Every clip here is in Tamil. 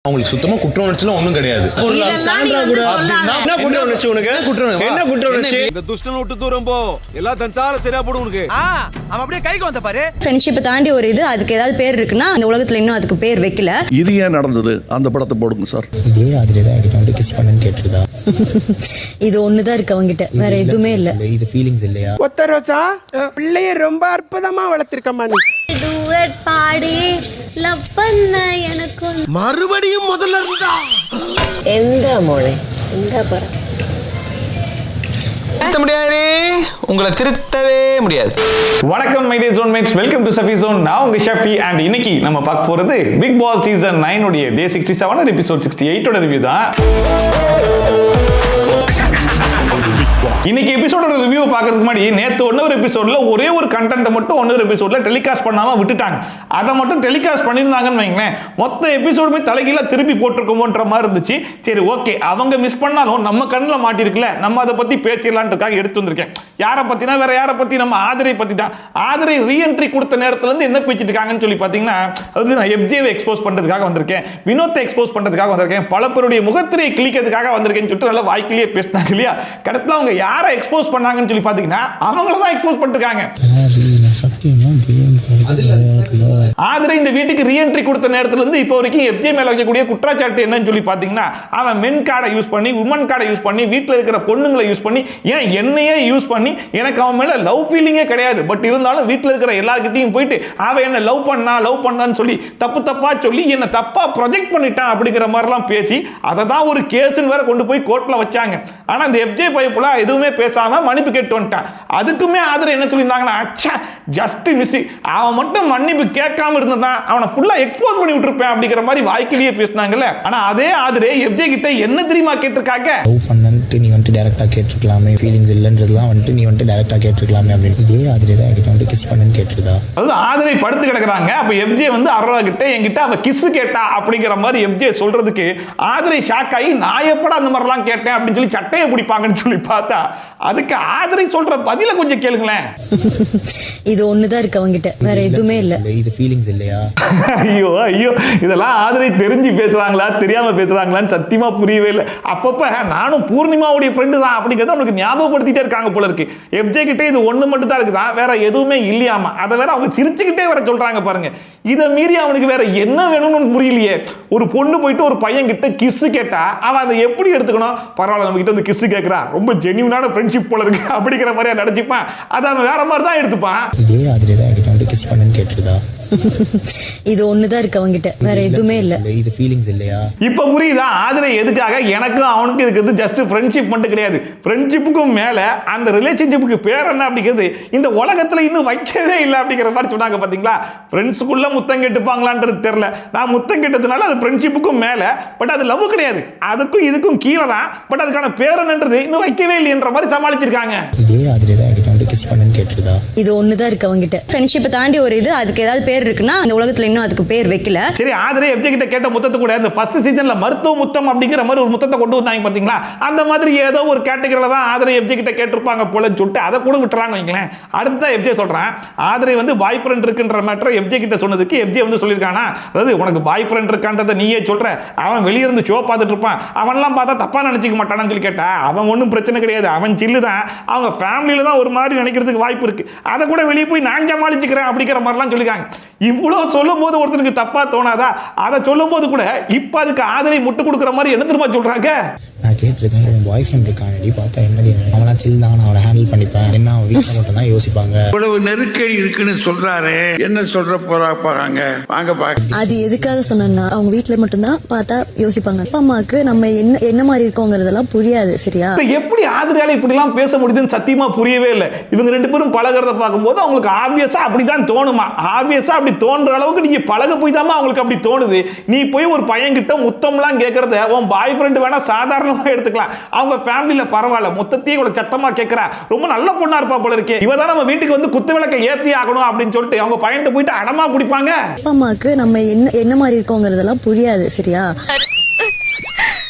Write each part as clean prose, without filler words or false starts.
அவங்களுக்கு சுத்தமா குற்ற உணர்ச்சிலாம் ஒண்ணும் கிடையாது. என்ன குற்ற உணர்ச்சி? இந்த துஷ்டன் விட்டு தூரம் போ, எல்லாம் தஞ்சால சரியா போடும் உனக்கு. அவன் அப்படியே கைக்கு வந்த பாரு. ஃப்ரெண்ட்ஷிப்பை தாண்டி ஒரு இது அதுக்கு ஏதாவது பேர் இருக்குன்னா அந்த உலகத்துல இன்னும் அதுக்கு பேர் வைக்கல. இது ஏன் நடந்தது? அந்த படத்தை போடுங்க சார். இதே மாதிரி தான் என்கிட்ட வந்து கிஸ் பண்ணன்னு கேட்டிருக்கா. இது ஒண்ணுதான் இருக்கு அவங்கிட்ட, வேற எதுவுமே இல்ல. இது ஃபீலிங்ஸ் இல்லையா? ஒத்த ரோசா பிள்ளைய ரொம்ப அற்புதமா வளர்த்திருக்கமா நீ. டூயட் பாடி லவ் பண்ண எனக்கு மறுபடியும் முதல்ல இருந்தா எந்த மோளே எந்த பாரு முடியாது, உங்களை திருத்தவே முடியாது. வணக்கம் my dear zone mates, welcome to Safi zone. நான் உங்க ஷஃபி அண்ட் இன்னைக்கு நம்ம பார்க்க போறது பிக் பாஸ் சீசன் 9 உடைய டே 67 எபிசோட் 68 ஓட ரிவ்யூ தான். இன்னைக்கு எபிசோட ரிவ்யூ பார்க்கறதுக்கு முன்னாடி நேத்து ஒன்னொரு எபிசோட்ல ஒரே ஒரு கண்டென்ட்டை மட்டும் ஒன்னொரு எபிசோட்ல டெலிகாஸ்ட் பண்ணாம விட்டுட்டாங்க. அதை மட்டும் டெலிகாஸ்ட் பண்ணியிருந்தாங்கன்னு வைங்களேன், மொத்த எபிசோடுமே தலைகீழ திருப்பி போட்டிருக்கோமோன்ற மாதிரி இருந்துச்சு. சரி ஓகே, அவங்க மிஸ் பண்ணாலும் நம்ம கண்ணில் மாட்டிருக்குல்ல, நம்ம அதை பத்தி பேசிடலான்றதுக்காக எடுத்து வந்திருக்கேன். யாரை பத்தினா வேற யாரை பத்தி, நம்ம ஆதிரை பத்தி தான். ஆதிரை ரீஎன்ட்ரி கொடுத்த நேரத்துல இருந்து என்ன பேசிட்டு இருக்காங்கன்னு சொல்லி பாத்தீங்கன்னா, அது நான் எஃப்ஜேவை எக்ஸ்போஸ் பண்றதுக்காக வந்திருக்கேன், வினோத்தை எக்ஸ்போஸ் பண்றதுக்காக வந்திருக்கேன், பல பேருடைய முகத்திரையை கிளிக்கிறதுக்காக வந்திருக்கேன்னு சொல்லிட்டு நல்லா வாய்க்கிலேயே பேசினாங்க இல்லையா. கடத்துல அவங்க யாரை எக்ஸ்போஸ் பண்ணாங்கன்னு சொல்லி பாத்தீங்கன்னா அவங்கள தான் எக்ஸ்போஸ் பண்ணிருக்காங்க. ஆதிரை இந்த வீட்டுக்கு ரீஎன்ட்ரி கொடுத்த நேரத்துல இருந்து இப்போ வரைக்கும் எஃப்ஜே மேல வைக்கக்கூடிய குற்றச்சாட்டு என்னன்னு சொல்லி பாத்தீங்கன்னா, அவன் மென் கார்டை யூஸ் பண்ணி, உமன் கார்டை யூஸ் பண்ணி, வீட்டில் இருக்கிற பொண்ணுங்களை யூஸ் பண்ணி, ஏன் என்னையே யூஸ் பண்ணி, எனக்கு அவன் மேல லவ் ஃபீலிங்கே கிடையாது, பட் இருந்தாலும் வீட்டில் இருக்கிற எல்லார்கிட்டையும் போயிட்டு அவன் என்ன லவ் பண்ணான்னு சொல்லி தப்பு தப்பா சொல்லி என்ன தப்பா ப்ரொஜெக்ட் பண்ணிட்டான் அப்படிங்கிற மாதிரிலாம் பேசி அதை தான் ஒரு கேஸ்ன்னு வேற கொண்டு போய் கோர்ட்ல வச்சாங்க. ஆனா இந்த எஃப்ஜே பைப்புல எதுவுமே பேசாம மன்னிப்பு கேட்டு வந்துட்டான். அதுக்குமே ஆதரவு என்ன சொல்லியிருந்தாங்கன்னா, ஜஸ்ட் மிஸ், அவன் மட்டும் மன்னிப்பு கேட்காம இருந்தா அவனை ஃபுல்லா எக்ஸ்போஸ் பண்ணி விட்டுருப்பேன் அப்படிங்கிற மாதிரி வாய்க்கிலேயே பேசினாங்கல்ல. ஆனா அதே ஆதரே எஃப்ஜே கிட்ட என்ன தெரியுமா கேட்டிருக்காங்க, லவ் பண்ணன்ட்டு நீ வந்து டைரக்டா கேட்டிருக்கலாமே, ஃபீலிங்ஸ் இல்லன்றதுலாம் வந்து நீ வந்து டைரக்டா கேட்டிருக்கலாமே அப்படின்னு. இதே ஆதரே தான் என்கிட்ட வந்து கிஸ் பண்ணன்னு கேட்டிருக்கா. அதாவது ஆதரை படுத்து கிடக்குறாங்க, அப்ப எஃப்ஜே வந்து அரோரா கிட்ட என்கிட்ட அவ கிஸ் கேட்டா அப்படிங்கிற மாதிரி எஃப்ஜே சொல்றதுக்கு ஆதரை ஷாக் ஆகி, நான் எப்படா அந்த மாதிரிலாம் கேட்டேன் அப்படின்னு சொல்லி சட்டையை பிடிப்பாங்கன்னு சொல்லி பார்த்தா அதுக்கு ஆதரை சொல்ற பதில கொஞ்சம் கேளுங்களேன். இது ஒண்ணுதான் இருக்கு அவங்கிட்ட, வேற எதுவுமே இல்ல. இது ஃபீலிங்ஸ் இல்லையா? ஐயோ ஐயோ, இதெல்லாம் ஆதரை தெரிஞ்சு பேசுறாங்களா தெரியாம பேசுறாங்களான்னு சத்தியமா புரியவே இல்லை. அப்பப்ப நானும் பூர்ணிமாவுடைய ஃப்ரெண்டு தான் அப்படிங்கிறத அவனுக்கு ஞாபகப்படுத்திட்டே இருக்காங்க போல இருக்கு. எஃப்ஜே கிட்ட இது ஒண்ணு மட்டும் தான் இருக்குதான், வேற எதுவுமே இல்லையாமா. அதை வேற அவங்க சிரிச்சுக்கிட்டே வேற சொல்றாங்க பாருங்க. இதை மீறி அவனுக்கு வேற என்ன வேணும்னு புரியலையே. ஒரு பொண்ணு போயிட்டு ஒரு பையன் கிட்ட கிஸ் கேட்டா அவன் அதை எப்படி எடுத்துக்கணும்? பரவாயில்ல, நம்ம கிட்ட வந்து கிஸ் கேட்கறா, ரொம்ப ஜென்யூனான ஃப்ரெண்ட்ஷிப் போல இருக்கு அப்படிங்கிற மாதிரியா நடிச்சுப்பான். அதை அவன் வேற மாதிரி தான் எடுத்துப்பான். இதே ஆதரே தான் என்கிட்ட வந்து கிஸ் பண்ணன்னு கேட்டிருக்கா. இது ஒண்ணுதான் இருக்கு அவங்கிட்ட, வேற எதுவுமே இல்ல. இது ஃபீலிங்ஸ் இல்லையா? இப்ப புரியுதா ஆதிரை எதுக்காக எனக்கும் அவனுக்கு இருக்குது ஜஸ்ட் ஃப்ரெண்ட்ஷிப் மட்டும் கிடையாது, ஃப்ரெண்ட்ஷிப்புக்கும் மேல அந்த ரிலேஷன்ஷிப்புக்கு பேர் என்ன அப்படிங்கிறது இந்த உலகத்துல இன்னும் வைக்கவே இல்லை அப்படிங்கிற மாதிரி சொன்னாங்க பாத்தீங்களா. ஃப்ரெண்ட்ஸுக்குள்ள முத்தம் கெட்டுப்பாங்களான்றது தெரியல, நான் முத்தம் கெட்டதுனால அது ஃப்ரெண்ட்ஷிப்புக்கும் மேல, பட் அது லவ் கிடையாது, அதுக்கும் இதுக்கும் கீழே தான், பட் அதுக்கான பேர் என்னன்றது இன்னும் வைக்கவே இல்லைன்ற மாதிரி சமாளிச்சிருக்காங்க. இதே ஆதரே தான் என்கிட்ட வந்து கிஸ் பண்ணன்னு கேட்டிருக்கா. இது ஒண்ணுதான் இருக்கு அவங்கிட்ட, ஃப்ரெண்ட்ஷிப்பை தாண்டி ஒரு இது அதுக்கு ஏதாவது பேர் இருக்குன்னா அந்த உலகத்துல இன்னும் அதுக்கு பேர் வைக்கல. சரி, ஆதரே எஃப்ஜே கிட்ட கேட்ட முத்தத்தை கூட இந்த ஃபர்ஸ்ட் சீசன்ல மருத்துவ முத்தம் அப்படிங்கிற மாதிரி ஒரு முத்தத்தை கொண்டு வந்தாங்க பாத்தீங்களா. அந்த மாதிரி ஏதோ ஒரு கேட்டகரியில தான் ஆதரே எஃப்ஜே கிட்ட கேட்டிருப்பாங்க போலன்னு சொல்லிட்டு அதை கூட விட்டுறாங்க வைங்களேன். அடுத்த எஃப்ஜே சொல்றான், ஆதரே வந்து பாய் ஃப்ரெண்ட் இருக்குன்ற மேட்டர் எஃப்ஜே கிட்ட சொன்னதுக்கு எஃப்ஜே வந்து சொல்லியிருக்கானா, அதாவது உனக்கு பாய் ஃப்ரெண்ட் இருக்கான்றதை நீயே சொல்ற, அவன் வெளியே இருந்து ஷோ பார்த்துட்டு இருப்பான், அவன்லாம் பார்த்தா தப்பா நினைச்சிக்க மாட்டானு சொல்லி கேட்டா அவன் ஒன்றும் பிரச்சனை கிடையாது, அவன் சில்லு தான், அவங்க ஃபேமிலியில தான் ஒரு மாதிரி நினைக்கிறதுக்கு வாய்ப்பு இருக்கு, அதை கூட வெளியே போய் நான் சமாளிச்சுக்கிறேன் அப்படிங்கிற மாதிரிலாம் சொல்லிருக்காங்க. இவ்வளவு சொல்லும் போது ஒருத்தருக்கு தப்பா தோணாதா? அதை சொல்லும் போது கூட இப்ப அதுக்கு ஆதரை முட்டு கொடுக்குற மாதிரி என்ன தெரியுமா சொல்றாங்க, நான் கேட்டிருக்கேன், உன் பாய் ஃப்ரெண்ட் இருக்கானடி, பார்த்தா என்னடி அவனா சில் தான், அவனை ஹேண்டில் பண்ணிப்பேன், என்ன அவன் வீட்டில் மட்டும் தான் யோசிப்பாங்க. இவ்வளவு நெருக்கடி இருக்குன்னு சொல்றாரு, என்ன சொல்ற போறாங்க வாங்க பாக்க. அது எதுக்காக சொன்னா, அவங்க வீட்டுல மட்டும்தான் பார்த்தா யோசிப்பாங்க, அப்பா அம்மாக்கு நம்ம என்ன மாதிரி இருக்கோங்கிறதெல்லாம் புரியாது. சரியா? எப்படி ஆதரையால இப்படி எல்லாம் பேச முடியுதுன்னு சத்தியமா புரியவே இல்லை. இவங்க ரெண்டு பேரும் பழகிறத பார்க்கும்போது அவங்களுக்கு ஆப்வியஸா அப்படிதான் தோணுமா, ஆப்வியஸா அப்படி தோன்ற அளவுக்கு நீங்க பழக போய் தான் அவங்களுக்கு அப்படி தோணுது. நீ போய் ஒரு பையன் கிட்ட முத்தம்லாம் கேட்கறத உன் பாய் ஃப்ரெண்ட் வேணா சாதாரணமா எடுத்துக்கலாம், அவங்க ஃபேமிலியில பரவாயில்ல, முத்தத்தையே இவ்வளவு சத்தமா கேட்கறா, ரொம்ப நல்ல பொண்ணா இருப்பா போல இருக்கே, இவ தான் நம்ம வீட்டுக்கு வந்து குத்து விளக்க ஏத்தி ஆகணும் அப்படின்னு சொல்லிட்டு அவங்க பையன்ட்டு போயிட்டு அடமா பிடிப்பாங்க. அப்பா அம்மாக்கு நம்ம என்ன மாதிரி இருக்கோங்கிறதெல்லாம் புரியாது. சரியா?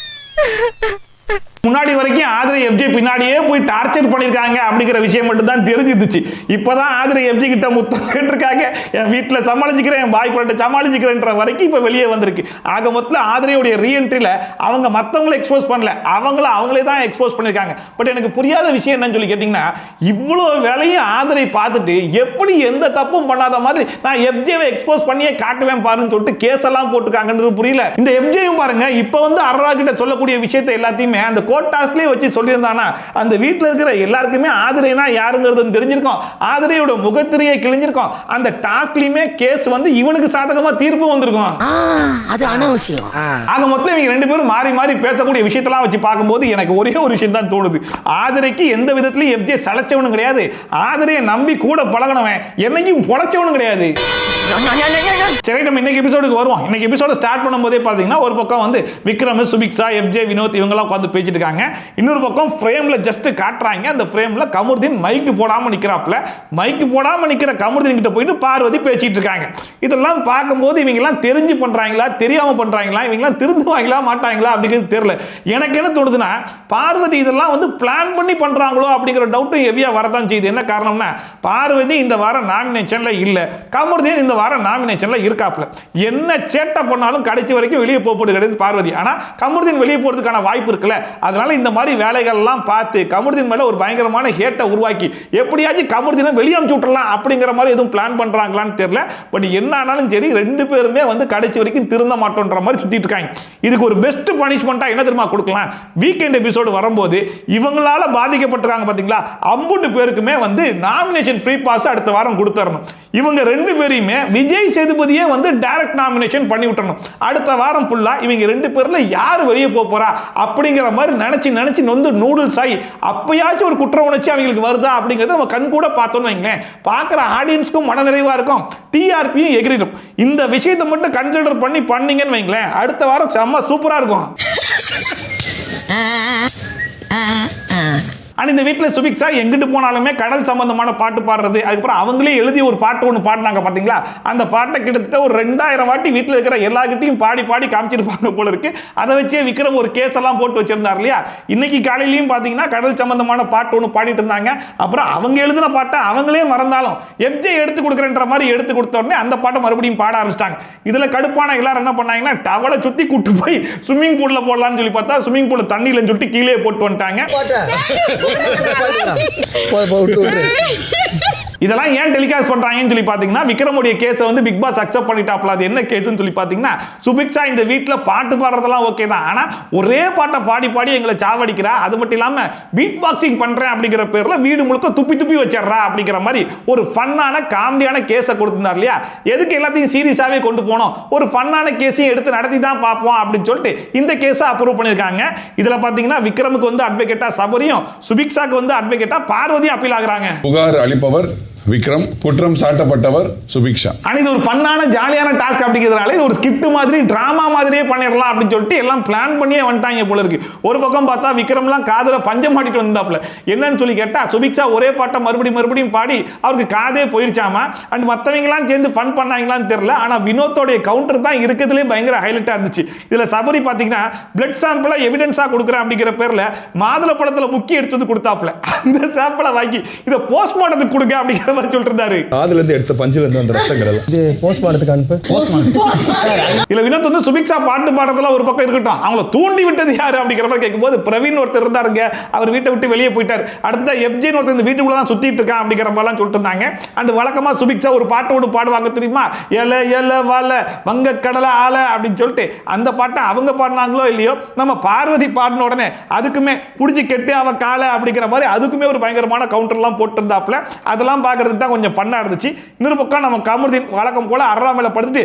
முன்னாடி வரைக்கும் ஆதிரை எஃப்ஜே பின்னாடியே போய் டார்ச்சர் பண்ணிருக்காங்க அப்படிங்கிற விஷயம் மட்டும் தான் தெரிஞ்சிருச்சு. இப்பதான் ஆதிரை எஃப்ஜே கிட்ட முத்தம் கேட்டிருக்காங்க, என் வீட்டில் சமாளிச்சுக்கிறேன், என் பாய் ஃப்ரெண்டை சமாளிச்சுக்கிறேன்ற வரைக்கும் இப்ப வெளியே வந்திருக்கு. ஆக மொத்தத்தில் ஆதிரையுடைய ரீஎன்ட்ரியில அவங்க மற்றவங்களை எக்ஸ்போஸ் பண்ணல, அவங்களே தான் எக்ஸ்போஸ் பண்ணிருக்காங்க. பட் எனக்கு புரியாத விஷயம் என்னன்னு சொல்லி கேட்டீங்கன்னா, இவ்வளவு வேலையும் ஆதிரை பார்த்துட்டு எப்படி எந்த தப்பும் பண்ணாத மாதிரி நான் எஃப்ஜேவை எக்ஸ்போஸ் பண்ணியே காட்டுவேன் பாருன்னு சொல்லிட்டு கேஸ் எல்லாம் போட்டுருக்காங்கன்றது புரியல. இந்த எஃப்ஜேயும் பாருங்க, இப்ப வந்து அரோரா கிட்ட சொல்லக்கூடிய விஷயத்தை எல்லாத்தையுமே அந்த கோர்ட் டாஸ்க்லயே வச்சு சொல்லியிருந்தானா அந்த வீட்டில் இருக்கிற எல்லாருக்குமே ஆதிரைனா யாருங்கிறது தெரிஞ்சிருக்கும், ஆதிரையோட முகத்திரையை கிழிஞ்சிருக்கும், அந்த டாஸ்க்லயுமே கேஸ் வந்து இவனுக்கு சாதகமா தீர்ப்பு வந்திருக்கும். அது அனாவசியம். ஆக மொத்தம் இவங்க ரெண்டு பேரும் மாறி மாறி பேசக்கூடிய விஷயத்தெல்லாம் வச்சு பார்க்கும்போது எனக்கு ஒரே ஒரு விஷயம் தான் தோணுது, ஆதிரைக்கு எந்த விதத்திலையும் எஃப்ஜே சளைச்சவனும் கிடையாது, ஆதிரையை நம்பி கூட பழகனவன் என்னைக்கும் பொழைச்சவனும் கிடையாது. சரி, நம்ம இன்னைக்கு எபிசோடுக்கு வருவோம். இன்னைக்கு எபிசோட ஸ்டார்ட் பண்ணும்போதே பாத்தீங்கன்னா ஒரு பக்கம் வந்து விக்ரம், சுபிக்ஷா, எஃப்ஜே, வினோத் இவங்கெல்லாம் உட்காந்து பேசிட்டு இருக்காங்க. இன்னொரு பக்கம் ஃப்ரேம்ல ஜஸ்ட் காட்டுறாங்க, அந்த ஃப்ரேம்ல கமருதீன் மைக்கு போடாம நிக்கிறாப்ல. மைக்கு போடாம நிக்கிற கமருதீன் கிட்ட போயிட்டு பார்வதி பேசிட்டு இருக்காங்க. இதெல்லாம் பார்க்கும்போது இவங்க எல்லாம் தெரிஞ்சு பண்றாங்களா, தெரியாம பண்றாங்களா, இவங்க எல்லாம் திருந்துவாங்களா மாட்டாங்களா அப்படிங்கிறது தெரியல. எனக்கு என்ன தோணுதுன்னா, பார்வதி இதெல்லாம் வந்து பிளான் பண்ணி பண்றாங்களோ அப்படிங்கிற டவுட்டும் ஹெவியா வரதான் செய்யுது. என்ன காரணம்னா, பார்வதி இந்த வாரம் நாமினேஷன்ல இல்ல, கமருதீன் இந்த வாரம் நாமினேஷன்ல இருக்காப்ல. என்ன சேட்டை பண்ணாலும் கடைசி வரைக்கும் வெளியே போறது கிடையாது பார்வதி. ஆனா கமருதீன் வெளியே போறதுக்கான வாய்ப்பு இருக்குல்ல, அதனால இந்த மாதிரி வேலைகள் எல்லாம் பார்த்து கமருதீன் மேல ஒரு பயங்கரமான ஹேட்டை உருவாக்கி எப்படியாச்சும் கமருதீனை வெளியே அனுப்பிச்சு விட்டுறலாம் அப்படிங்கிற மாதிரி எதுவும் பிளான் பண்றாங்களான்னு தெரியல. பட் என்ன ஆனாலும் சரி, ரெண்டு பேருமே வந்து கடைசி வரைக்கும் திருந்த மாட்டோன்ற மாதிரி சுத்திட்டு இருக்காங்க. இதுக்கு ஒரு பெஸ்ட் பனிஷ்மெண்டா என்ன தெரியுமா கொடுக்கலாம், வீக்கெண்ட் எபிசோடு வரும்போது இவங்களால பாதிக்கப்பட்டிருக்காங்க பாத்தீங்களா, 50 பேருக்குமே வந்து நாமினேஷன் ஃப்ரீ பாஸ் அடுத்த வாரம் கொடுத்துறணும். இவங்க ரெண்டு பேரையுமே விஜய் சேதுபதியே வந்து டைரக்ட் நாமினேஷன் பண்ணி விட்டணும். அடுத்த வாரம் ஃபுல்லா இவங்க ரெண்டு பேர்ல யார் வெளியே போறா அப்படிங்கிற மாதிரி நினைச்சு நொந்து நூடுல்ஸ் ஆகி அப்பயாச்சும் ஒரு குற்ற உணர்ச்சி அவங்களுக்கு வருதா அப்படிங்கறத நம்ம கண் கூட பார்த்தோம்னு வைங்களேன், பார்க்குற ஆடியன்ஸ்க்கும் மன நிறைவா இருக்கும், டிஆர்பியும் எகிரிடும். இந்த விஷயத்தை மட்டும் கன்சிடர் பண்ணி பண்ணீங்கன்னு வைங்களேன், அடுத்த வாரம் செம்ம சூப்பரா இருக்கும். இந்த வீட்டில் சுபிக்ஷா எங்கிட்டு போனாலுமே கடல் சம்பந்தமான பாட்டு பாடுறது, அதுக்கப்புறம் அவங்களே எழுதி ஒரு பாட்டு ஒன்று பாடினாங்க பார்த்தீங்களா, அந்த பாட்டை கிட்டத்தட்ட ஒரு 2000 வாட்டி வீட்டில் இருக்கிற எல்லார்கிட்டையும் பாடி காமிச்சிருப்பாங்க போல இருக்கு. அதை வச்சே விக்ரம் ஒரு கேஸ் எல்லாம் போட்டு வச்சிருந்தார் இல்லையா. இன்னைக்கு காலையிலையும் பார்த்தீங்கன்னா கடல் சம்பந்தமான பாட்டு ஒன்று பாடிட்டு இருந்தாங்க. அப்புறம் அவங்க எழுதின பாட்டை அவங்களே மறந்தாலும் எஃப்ஜே எடுத்து கொடுக்குறன்ற மாதிரி எடுத்து கொடுத்த உடனே அந்த பாட்டை மறுபடியும் பாட ஆரம்பிச்சிட்டாங்க. இதுல கடுப்பான எல்லாரும் என்ன பண்ணாங்கன்னா, டவலை சுத்தி கூட்டு போய் ஸ்விம்மிங் பூல்ல போடலாம்னு சொல்லி பார்த்தா ஸ்விம்மிங் பூல் தண்ணியில சுட்டி கீழே போட்டு வந்துட்டாங்க. இதெல்லாம் ஏன் டெலிகாஸ்ட் பண்றாங்கன்னு சொல்லி பாத்தீங்கன்னா, விக்ரமுடைய கேஸை வந்து பிக் பாஸ் அக்செப்ட் பண்ணிட்டாப்ல. அது என்ன கேஸ்னு சொல்லி பாத்தீங்கன்னா, சுபிக்ஷா இந்த வீட்ல பாட்டு பாடுறதெல்லாம் ஓகே தான், ஆனா ஒரே பாட்டை பாடி எங்களை சாவடிக்கிறா, அது மட்டும் இல்லாம பீட் பாக்ஸிங் பண்றேன் அப்படிங்கிற பேர்ல வீடு முழுக்க துப்பி வச்சிடறா அப்படிங்கிற மாதிரி ஒரு ஃபன்னான காமெடியான கேஸை கொடுத்திருந்தார் இல்லையா. எதுக்கு எல்லாத்தையும் சீரியஸாவே கொண்டு போனோம், ஒரு ஃபன்னான கேஸையும் எடுத்து நடத்தி தான் பார்ப்போம் அப்படின்னு சொல்லிட்டு இந்த கேஸை அப்ரூவ் பண்ணிருக்காங்க. இதுல பாத்தீங்கன்னா விக்ரமுக்கு வந்து அட்வொகேட்டா சபரியும், சுபிக்ஷாக்கு வந்து அட்வொகேட்டா பார்வதியும் அப்பீல் ஆகுறாங்க. புகார் அளிப்பவர் விக்ரம், குற்றம் சாட்டப்பட்டவர் சுபிக்ஷா. இது ஒரு ஃபன்னான ஜாலியான டாஸ்க் அப்படிங்கிறதுனால இது ஒரு ஸ்கிரிப்ட் மாதிரி டிராமா மாதிரியே பண்ணிடலாம் அப்படின்னு சொல்லிட்டு எல்லாம் பிளான் பண்ணியே வந்துட்டாங்க போல இருக்கு. ஒரு பக்கம் பார்த்தா விக்ரம்லாம் காதுல பஞ்சம் மாட்டிட்டு வந்தாப்ல. என்னன்னு சொல்லி கேட்டா, சுபிக்ஷா ஒரே பாட்டை மறுபடியும் பாடி அவருக்கு காதே போயிருச்சாமா. அண்ட் மற்றவங்கலாம் சேர்ந்து ஃபன் பண்ணாங்களான்னு தெரியல. ஆனா வினோத்தோடைய கவுண்டர் தான் இருக்கிறதுலே பயங்கர ஹைலைட்டா இருந்துச்சு. இதுல சபரி பாத்தீங்கன்னா பிளட் சாம்பிளை எவிடன்ஸா கொடுக்குறேன் அப்படிங்கிற பேர்ல மாதுளை பழத்துல முக்கி எடுத்து கொடுத்தாப்ல. அந்த சாம்பிளை வாங்கி இதை போஸ்ட்மார்ட்டத்துக்கு கொடுங்க அப்படிங்கிற மாதிரி சொல்லிட்டு இருந்தாரு. அதுல இருந்து எடுத்த பஞ்சில இருந்து அந்த ரத்தங்கள் இது போஸ்ட்மார்ட்டத்துக்கு அனுப்பு. இல்ல வினோத் வந்து சுபிக்ஷா பாட்டு பாடுறதெல்லாம் ஒரு பக்கம் இருக்கட்டும், அவங்கள தூண்டி விட்டது யாரு அப்படிங்கிற மாதிரி கேட்கும்போது பிரவீன் ஒருத்தர் இருந்தாருங்க, அவர் வீட்டை விட்டு வெளியே போயிட்டார். அடுத்த எஃப்ஜே ஒருத்தர் இந்த வீட்டுக்குள்ள தான் சுத்திட்டு இருக்கான் அப்படிங்கிற மாதிரிலாம் சொல்லிட்டு இருந்தாங்க. அண்ட் வழக்கமா சுபிக்ஷா ஒரு பாட்டு ஒன்று பாடுவாங்க தெரியுமா, எல எல வாழ வங்க கடலை ஆள அப்படின்னு சொல்லிட்டு அந்த பாட்டை அவங்க பாடினாங்களோ இல்லையோ, நம்ம பார்வதி பாடின உடனே அதுக்குமே புடிச்சு கெட்டு அவ கால அப்படிங்கிற மாதிரி அதுக்குமே ஒரு பயங்கரமான கவுண்டர்லாம் போட்டு இருந்தாப்ல. அதெல்லாம் பார்க்கறதுக்கு தான் கொஞ்சம் ஃபன்னா இருந்துச்சு. இன்னொரு பக்கம் நம்ம கமருதீன் வழக்கம் போல அர்ரா மேல படுத்துட்டு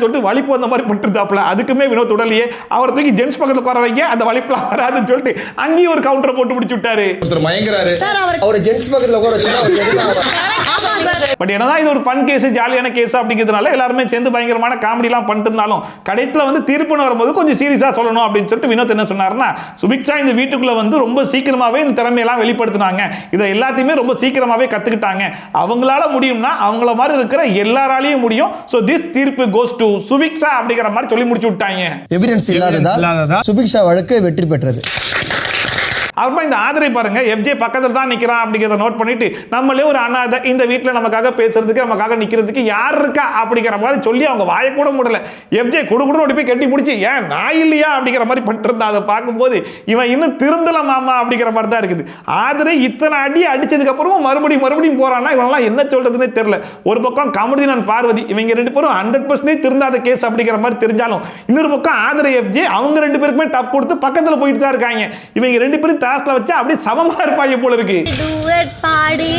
சொல்லிட்டு வலிப்பு வந்த மாதிரி பட்டுருந்தாப்ல. அதுக்குமே வினோத் உடலையே அவர் தூக்கி ஜென்ஸ் பக்கத்துல குறை வைக்க அந்த வலிப்புலாம் வராதுன்னு சொல்லிட்டு அங்கேயும் ஒரு கவுண்டரை போட்டு பிடிச்சு விட்டாரு. மயங்கறாரு அவர் ஜென்ஸ் பக்கத்துல உட்கார வச்சா. பட் என்னதான் இது ஒரு ஃபன் கேஸ், ஜாலியான கேஸ் அப்படிங்கிறதுனால எல்லாருமே சேர்ந்து பயங்கரமான காமெடிலாம் பண்ணிட்டு இருந்தாலும் கடைசியில் வந்து தீர்ப்புன்னு வரும்போது கொஞ்சம் சீரியஸா சொல்லணும் அப்படின்னு சொல்லிட்டு வினோத் என்ன சொன்னாருன்னா, சுபிக்ஷா இந்த வீட்டுக்குள்ள வந்து ரொம்ப சீக்கிரமாவே இந்த திறமையெல்லாம் வெளிப்படுத்தினாங்க, இதை எல்லாத்தையுமே ரொம்ப சீக்கிரமாவே கத்துக்கிட்டாங்க, அவங்களால முடியும்னா அவங்கள மாதிரி இருக்கிற எல்லாராலையும் முடியும். சோ திஸ் தீர்ப்பு கோஸ் டு சுபிக்ஷா அப்படிங்கிற மாதிரி சொல்லி முடிச்சு விட்டாங்க. எவிடன்ஸ் இல்லாததால் சுபிக்ஷா வழக்கு வெற்றி பெற்றது. அப்புறமா இந்த ஆதரை பாருங்க, எஃப்ஜே பக்கத்தில் தான் நிற்கிறான் அப்படிங்கிறத நோட் பண்ணிட்டு நம்மளே ஒரு அனாதை, இந்த வீட்டில் நமக்காக பேசுறதுக்கு நமக்காக நிற்கிறதுக்கு யார் இருக்கா அப்படிங்கிற மாதிரி சொல்லி அவங்க வாய கூட முடியல. எஃப்ஜே குடுகுடு ஓடி போய் கட்டி பிடிச்சி ஏன் நான் இல்லையா அப்படிங்கிற மாதிரி பண்ணிட்டு அதை பார்க்கும்போது இவன் இன்னும் திருந்தல மாமா அப்படிங்கிற மாதிரி தான் இருக்குது. ஆதரை இத்தனை அடி அடிச்சதுக்கு அப்புறமும் மறுபடியும் போறான்னா இவனெல்லாம் என்ன சொல்றதுன்னே தெரியல. ஒரு பக்கம் கமருதீன் பார்வதி இவங்க ரெண்டு பேரும் 100% திருந்தாத கேஸ் அப்படிங்கிற மாதிரி தெரிஞ்சாலும், இன்னொரு பக்கம் ஆதரை எஃப்ஜே அவங்க ரெண்டு பேருக்குமே டப் கொடுத்து பக்கத்துல போயிட்டு தான் இருக்காங்க. இவங்க ரெண்டு பேரும் தாஸ்ல வச்சா அப்படியே சமமா இருப்பாங்க போல இருக்கு. டூயட் பாடி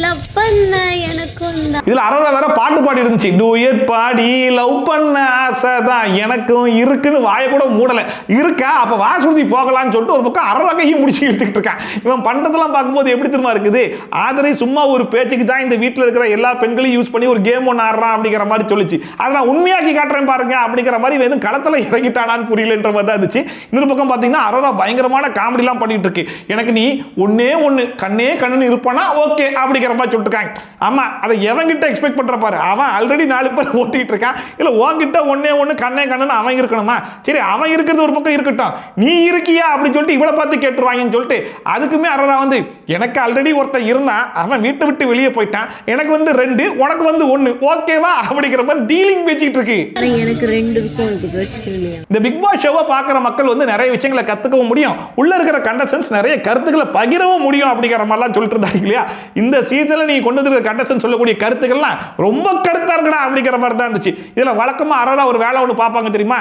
லவ் பண்ண எனக்கும் தான். இதுல அரோரா வேற பாட்டு பாடி இருந்துச்சு. டூயட் பாடி லவ் பண்ண ஆசை தான் எனக்கும் இருக்குன்னு வாய கூட மூடல. இருக்கா அப்ப வாசுதி போகலாம்னு சொல்லிட்டு ஒரு பக்கம் அரோரா கையும் முடிச்சு இழுத்துக்கிட்டு இருக்கான். இவன் பண்றதெல்லாம் பார்க்கும்போது எப்படி தெரியுமா இருக்குது, ஆதரை சும்மா ஒரு பேச்சுக்கு தான் இந்த வீட்டில் இருக்கிற எல்லா பெண்களையும் யூஸ் பண்ணி ஒரு கேம் ஒன்று ஆடுறான் அப்படிங்கிற மாதிரி சொல்லிச்சு. அதை நான் உண்மையாக்கி காட்டுறேன் பாருங்க அப்படிங்கிற மாதிரி எதுவும் களத்தில் இறங்கிட்டானான்னு புரியலன்ற மாதிரி தான் இருந்துச்சு. இன்னொரு பக்கம் பார்த்தீங்கன்னா அரோரா பயங்கரமான காமெடிலாம் பண்ணிட்டு இருக்கு. எனக்கு நீ ஒன்னே ஒன்று கண்ணே கண்ணுன்னு இருப்பானா ஓகே அப்படிங்கிற மாதிரி சொல்லிட்டுருக்காங்க. ஆமா அதை எவங்கிட்ட எக்ஸ்பெக்ட் பண்ற பாரு, அவன் ஆல்ரெடி 4 பேர் ஓட்டிட்டு இருக்கான். இல்லை உன்கிட்ட ஒன்னே ஒன்று கண்ணே கண்ணுன்னு அவன் இருக்கணுமா? சரி அவன் இருக்கிறது ஒரு பக்கம் இருக்கட்டும், நீ இருக்கியா அப்படின்னு சொல்லிட்டு இவளை பார்த்து கேட்டுருவாங்கன்னு சொல்லிட்டு அதுக்குமே அரோரா வந்து எனக்கு ஆல்ரெடி ஒருத்தன் இருந்தான், அவன் வீட்டை விட்டு வெளியே போயிட்டான், எனக்கு வந்து 2 உனக்கு வந்து 1 ஓகேவா அப்படிங்கிற மாதிரி டீலிங் பேசிட்டு இருக்கு. எனக்கு 2 இருக்கும், எனக்கு பிரச்சனை இல்லையா? இந்த பிக் பாஸ் ஷோவை பார்க்குற மக்கள் வந்து நிறைய விஷயங்களை கற்றுக்கவும் முடியும், உள்ள இருக்கிற கண்டஸ்டன்ஸ் நிறைய கருத்துக்களை பகிரவும் முடியும் அப்படிங்கிற மாதிரிலாம் சொல்லிட்டு இருந்தாங்க இல்லையா. இந்த சீசனில் நீ கொண்டு இருக்கிற கண்டஸ்டன்ஸ் சொல்லக்கூடிய கருத்துக்கள்லாம் ரொம்ப கருத்தா இருக்கடா அப்படிங்கிற மாதிரி தான் இருந்துச்சு. இதில் வழக்கமாக அரோரா ஒரு வேலை ஒன்று பார்ப்பாங்க தெரியுமா,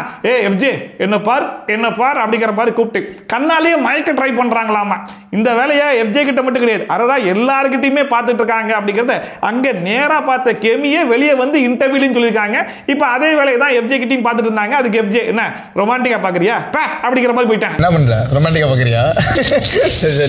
எஃப்ஜே என்ன பார் அப்படிங்கிற மாதிரி கூப்பிட்டு கண்ணாலேயே மயக்க ட்ரை பண்ணுறாங்களாமா. இந்த வேலையை எஃப்ஜே கிட்ட மட்டும் கிடையாது, அரோரா எல்லாருக்கிட்டையுமே பார்த்துட்டு இருக்காங்க அப்படிங்கிறத அங்கே நேராக பார்த்த கெமியே வெளியே வந்து இன்டர்வியூலையும் சொல்லியிருக்காங்க. இப்போ அதே வேலையை தான் எஃப்ஜே கிட்டையும் பார்த்துட்டு இருந்தாங்க. அதுக்கு எஃப்ஜே என்ன ரொமான்டிக்கா பார்க்குறியா அப்படிங்கிற மாதிரி போயிட்டாங்க. என்ன பண்ற, ரொமான்டிக்கா பார்க்குறியா?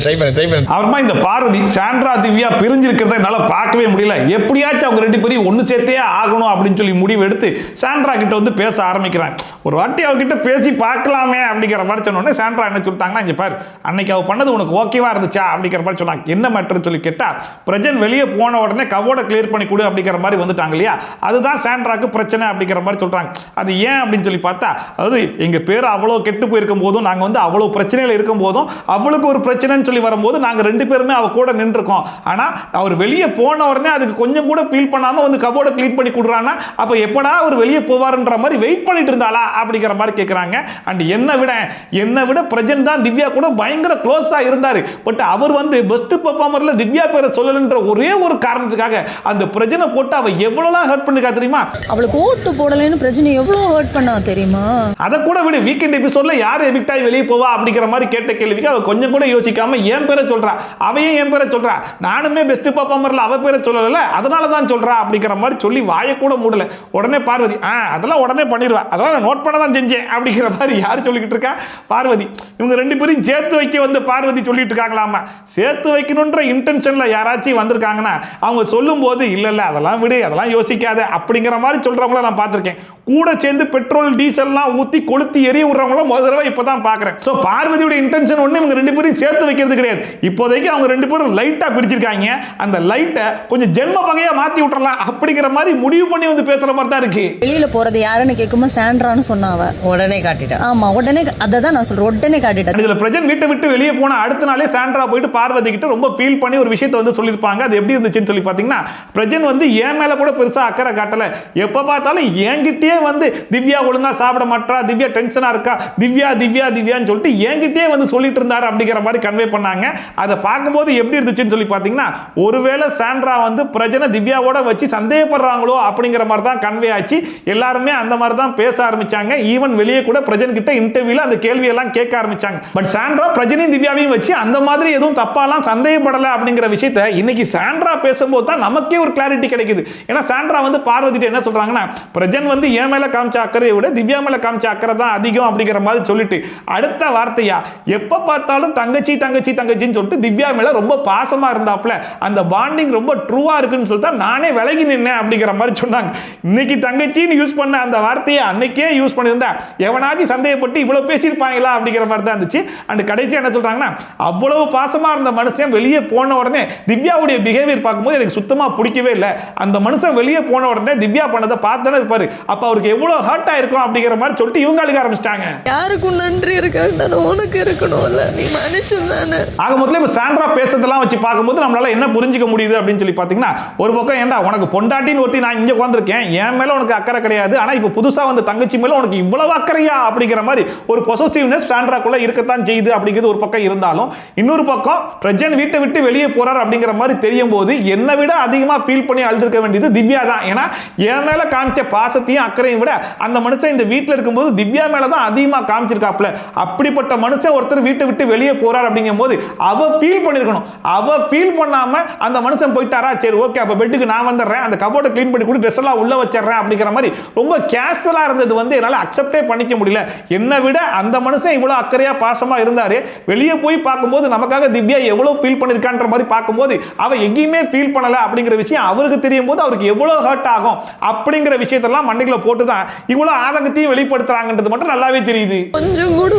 ட்ரை பண்ணு. அப்புறமா இந்த பார்வதி சாண்ட்ரா திவ்யா பிரிஞ்சிருக்கிறத என்னால் பார்க்கவே முடியல, எப்படியாச்சும் அவங்க 2 பேரையும் ஒன்று சேர்த்தே ஆகணும் அப்படின்னு சொல்லி முடிவு எடுத்து சாண்ட்ரா கிட்ட வந்து பேச ஆரம்பிக்கிறாங்க. ஒரு வாட்டி அவகிட்ட பேசி பார்க்கலாமே அப்படிங்கிற மாதிரி சொன்னோடனே சாண்ட்ரா என்ன சொல்லிட்டாங்கன்னா, இங்கே பாரு அன்னைக்கு அவ பண்ணது உனக்கு ஓகேவா இருந்துச்சா அப்படிங்கிற மாதிரி சொன்னாங்க. என்ன மேட்டர்னு சொல்லி கேட்டா, பிரஜன் வெளியே போன உடனே கவோட கிளியர் பண்ணி கொடு அப்படிங்கிற மாதிரி வந்துட்டாங்க இல்லையா, அதுதான் சாண்ட்ராக்கு பிரச்சனை அப்படிங்கிற மாதிரி சொல்றாங்க. அது ஏன் அப்படின்னு சொல்லி பார்த்தா, அதாவது எங்க பேர் அவ்வளோ கெட்டு போயிருக்கும் போதும், நாங்கள் வந்து அவ்வளோ பிரச்சனைகள் இருக்கும் போதும், அவளுக்கு ஒரு பிரச்சனைன்னு சொல்லி வரும்போது நாங்கள் 2 பேருமே அவ கூட நின்றுருக்கோம். ஆனால் அவர் வெளியே போன உடனே அதுக்கு கொஞ்சம் கூட ஃபீல் பண்ணாமல் வந்து கவோட கிளீன் பண்ணி கொடுறான்னா, அப்போ எப்படா அவர் வெளியே போவார்ன்ற மாதிரி வெயிட் பண்ணிட்டு இருந்தாளா அப்படிங்கிற மாதிரி கேட்குறாங்க. அண்ட் என்னை விட பிரஜன் தான் திவ்யா கூட பயங்கர க்ளோஸா இருந்தாரு. பட் அவர் வந்து பெஸ்ட் பெர்ஃபார்மர்ல திவ்யா பேரை சொல்லலன்ற ஒரே ஒரு காரணத்துக்காக அந்த பிரஜனை போட்டு அவ எவ்வளவுலாம் ஹர்ட் பண்ணிருக்கா தெரியுமா? அவளுக்கு ஓட்டு போடலைன்னு பிரச்சனை எவ்வளவு ஹர்ட் பண்ணா தெரியுமா? அதை கூட விட வீக்கெண்ட் எபிசோட்ல யார் எவிக்ட் ஆகி வெளியே போவா அப்படிங்கிற மாதிரி கேட்ட கேள்விக்கு அவ கொஞ்சம் கூட யோசிக்காம என் பேரை சொல்றா, அவையும் என் பேரை சொல்றா, நானுமே பெஸ்ட் பெர்ஃபார்மர்ல அவ பேரை சொல்லல அதனால தான் சொல்றா அப்படிங்கிற மாதிரி சொல்லி வாயை கூட மூடல. உடனே பார்வதி அதெல்லாம் உடனே பண்ணிடுவா, அதெல்லாம் நான் நோட் பண்ண தான் செஞ்சேன் அப்படிங்கிற மாதிரி யார் சொல்லிக்கிட்டு இருக்கா? பார்வதி. இவங்க 2 பேரும் சேர்த்து வைக்க வந்து பார்வதி சொல்லிட்டு இருக்காங்களாமா. சேர்த்து வைக்கணுன்ற இன்டென்ஷன்ல யாராச்சும் வந்திருக்காங்கன்னா அவங்க சொல்லும் போது இல்ல அதெல்லாம் விடு, அதெல்லாம் யோசிக்காத அப்படிங்கிற மாதிரி சொல்றவங்கள நான் பார்த்திருக்கேன். கூட சேர்ந்து பெட்ரோல் டீசல்லாம் ஊத்தி கொளுத்தி எரிய விடுறவங்களும் முதல் தடவை இப்பதான் பார்க்கிறேன். ஸோ பார்வதியோட இன்டென்ஷன் ஒன்று இவங்க 2 பேரும் சேர்த்து வைக்கிறது கிடையாது. இப்போதைக்கு அவங்க 2 பேரும் லைட்டா பிரிச்சிருக்காங்க. அந்த லைட்டை கொஞ்சம் ஜென்ம பகையா மாத்தி விட்டுறலாம் அப்படிங்கிற மாதிரி முடிவு பண்ணி வந்து பேசுற மாதிரி தான் இருக்கு. வெளியில போறது யாருன்னு கேட்கும்போது சாண்ட்ரான்னு சொன்னாவ உடனே காட்டிட்டா. ஆமா உடனே அதான் நான் சொல்றேன், உடனே காட்டிட்டா. இதுல பிரஜன் வீட்டை விட்டு வெளியே போன அடுத்த நாளே சாண்ட்ரா போயிட்டு பார்வதி கிட்ட ரொம்ப ஃபீல் பண்ணி ஒரு விஷயத்தை வந்து சொல்லியிருப்பாங்க. அது எப்படி இருந்துச்சுன்னு சொல்லி பார்த்தீங்கன்னா, பிரஜன் வந்து என் மேல கூட பெருசா அக்கறை காட்டல, எப்ப பார்த்தாலும் என்கிட்டயே வந்து திவ்யா ஒழுங்கா சாப்பிட மாட்டா, திவ்யா டென்ஷனா இருக்கா, திவ்யான்னு சொல்லிட்டு என்கிட்டயே வந்து சொல்லிட்டு இருந்தாரு அப்படிங்கிற மாதிரி கன்வே பண்ணாங்க. அதை பார்க்கும்போது எப்படி இருந்துச்சுன்னு சொல்லி பார்த்தீங்கன்னா, ஒருவேளை சாண்ட்ரா வந்து பிரஜனை திவ்யாவோட வச்சு சந்தேகப்படுறாங்களோ அப்படிங்கிற மாதிரி தான் கன்வே ஆச்சு. எல்லாருமே அந்த மாதிரி தான் பேச ஆரம்பிச்சாங்க. ஈவன் வெளியே கூட பிரஜன் கிட்ட இன்டர்வியூல அந்த கேள்வி எல்லாம் கேட்க ஆரம்பிச்சாங்க. பட் சாண்ட்ரா பிரஜனையும் திவ்யாவையும் வச்சு அந்த மாதிரி எதுவும் தப்பாலாம் சந்தேகப்படல அப்படிங்கிற விஷயத்தை இன்னைக்கு சாண்ட்ரா பேசும்போது தான் நமக்கே ஒரு கிளாரிட்டி கிடைக்குது. ஏன்னா சாண்ட்ரா வந்து பார்வதிட்ட என்ன சொல்றாங்கன்னா, பிரஜன் வந்து என் மேல காமிச்ச அக்கறையை விட திவ்யா மேல காமிச்ச அக்கறை தான் அதிகம் அப்படிங்கிற மாதிரி சொல்லிட்டு அடுத்த வார்த்தையா எப்ப பார்த்தாலும் தங்கச்சின்னு சொல்லிட்டு திவ்யா மேல ரொம்ப பாசமா இருந்தாப்ல, அந்த அந்த பாண்டிங் ரொம்ப ட்ரூவா இருக்குன்னு சொல்லிட்டு நானே விலகி நின்னேன் அப்படிங்கிற மாதிரி சொன்னாங்க. இன்னைக்கு தங்கச்சின்னு யூஸ் பண்ண அந்த வார்த்தையை அன்னைக்கே யூஸ் பண்ணியிருந்தா எவனாச்சும் சந்தேகப்பட்டு இவ்வளவு பேசியிருப்பாங்களா அப்படிங்கிற மாதிரி தான் இருந்துச்சு. அண்ட் கடைசியா என்ன சொல்றாங்கன்னா, அவ்வளவு பாசமா இருந்த மனுஷன் வெளியே போன உடனே திவ்யாவுடைய பிஹேவியர் பார்க்கும்போது எனக்கு சுத்தமா பிடிக்கவே இல்லை. அந்த மனுஷன் வெளியே போன உடனே திவ்யா பண்ணதை பார்த்தானே இருப்பாரு, அப்ப அவருக்கு எவ்வளவு ஹர்ட் ஆயிருக்கும் அப்படிங்கிற மாதிரி சொல்லிட்டு இவங்க அழுக ஆரம்பிச்சிட்டாங்க. யாருக்கும் நன்றி இருக்காது, உனக்கு இருக்கணும்ல, நீ மனுஷன் தானே. ஆக மொத்தம் இப்ப சாண்ட்ரா பேசுறதெல்லாம் வச்சு பார்க்கும்போது நம்மளால என்ன புரிஞ்சுக்க முடியுது அப்படின்னு சொல்லி பாத்தீங்கன்னா, ஒரு பக்கம் ஏண்டா உனக்கு பொண்டாட்டின்னு ஒருத்தி நான் இங்க உட்கார்ந்திருக்கேன், என் மேல உனக்கு அக்கறை கிடையாது, ஆனா இப்ப புதுசா வந்து தங்கச்சி மேல உனக்கு இவ்வளவு அக்கறையா அப்படிங்கிற மாதிரி ஒரு பொசசிவ்னஸ் சாண்ட்ராக்குள்ள இருக்கத்தான் செய்யுது அப்படிங்கிறது ஒரு பக்கம் இருந்தாலும், இன்னொரு பக்கம் பிரஜன் வீட்டை விட்டு வெளியே போறார் அப்படிங்கிற மாதிரி தெரியும் போது என்னை விட அதிகமா ஃபீல் பண்ணி அழுதுக்க வேண்டியது திவ்யா தான். ஏன்னா என் மேல காமிச்ச பாசத்தையும் அக்கறையும் விட அந்த மனுஷன் இந்த வீட்டில் இருக்கும்போது திவ்யா மேல தான் அதிகமா காமிச்சிருக்காப்ல. அப்படிப்பட்ட மனுஷன் ஒருத்தர் வீட்டை விட்டு வெளியே போறார் அப்படிங்கும் போது அவ ஃபீல் பண்ணிருக்கணும். அவ ஃபீல் பண்ணாம அந்த மனுஷன் போயிட்டாரா, சரி ஓகே அப்ப பெட்டுக்கு நான் வந்துடுறேன், அந்த கபோர்டை க்ளீன் பண்ணி கூட ட்ரெஸ் எல்லாம் உள்ள வச்சிடுறேன் அப்படிங்கிற மாதிரி ரொம்ப கேஷுவலா இருந்தது வந்து என்னால அக்செப்டே பண்ணிக்க முடியல. என்னை விட அந்த மனுஷன் இவ்வளவு அக்கறையா பாசமா இருந்தாரு, வெளியே போய் பார்க்கும்போது நமக்காக திவ்யா எவ்வளவு ஃபீல் பண்ணிருக்கான்ற மாதிரி பார்க்கும்போது அவ எங்கேயுமே ஃபீல் பண்ணல அப்படிங்கிற விஷயம் அவருக்கு தெரியும் போது அவருக்கு எவ்வளவு ஹர்ட் ஆகும் அப்படிங்கிற விஷயத்தெல்லாம் மண்டைக்குள்ள போட்டு தான் இவ்வளவு ஆதங்கத்தையும் வெளிப்படுத்துறாங்கன்றது மட்டும் நல்லாவே தெரியுது. கொஞ்சம் கூட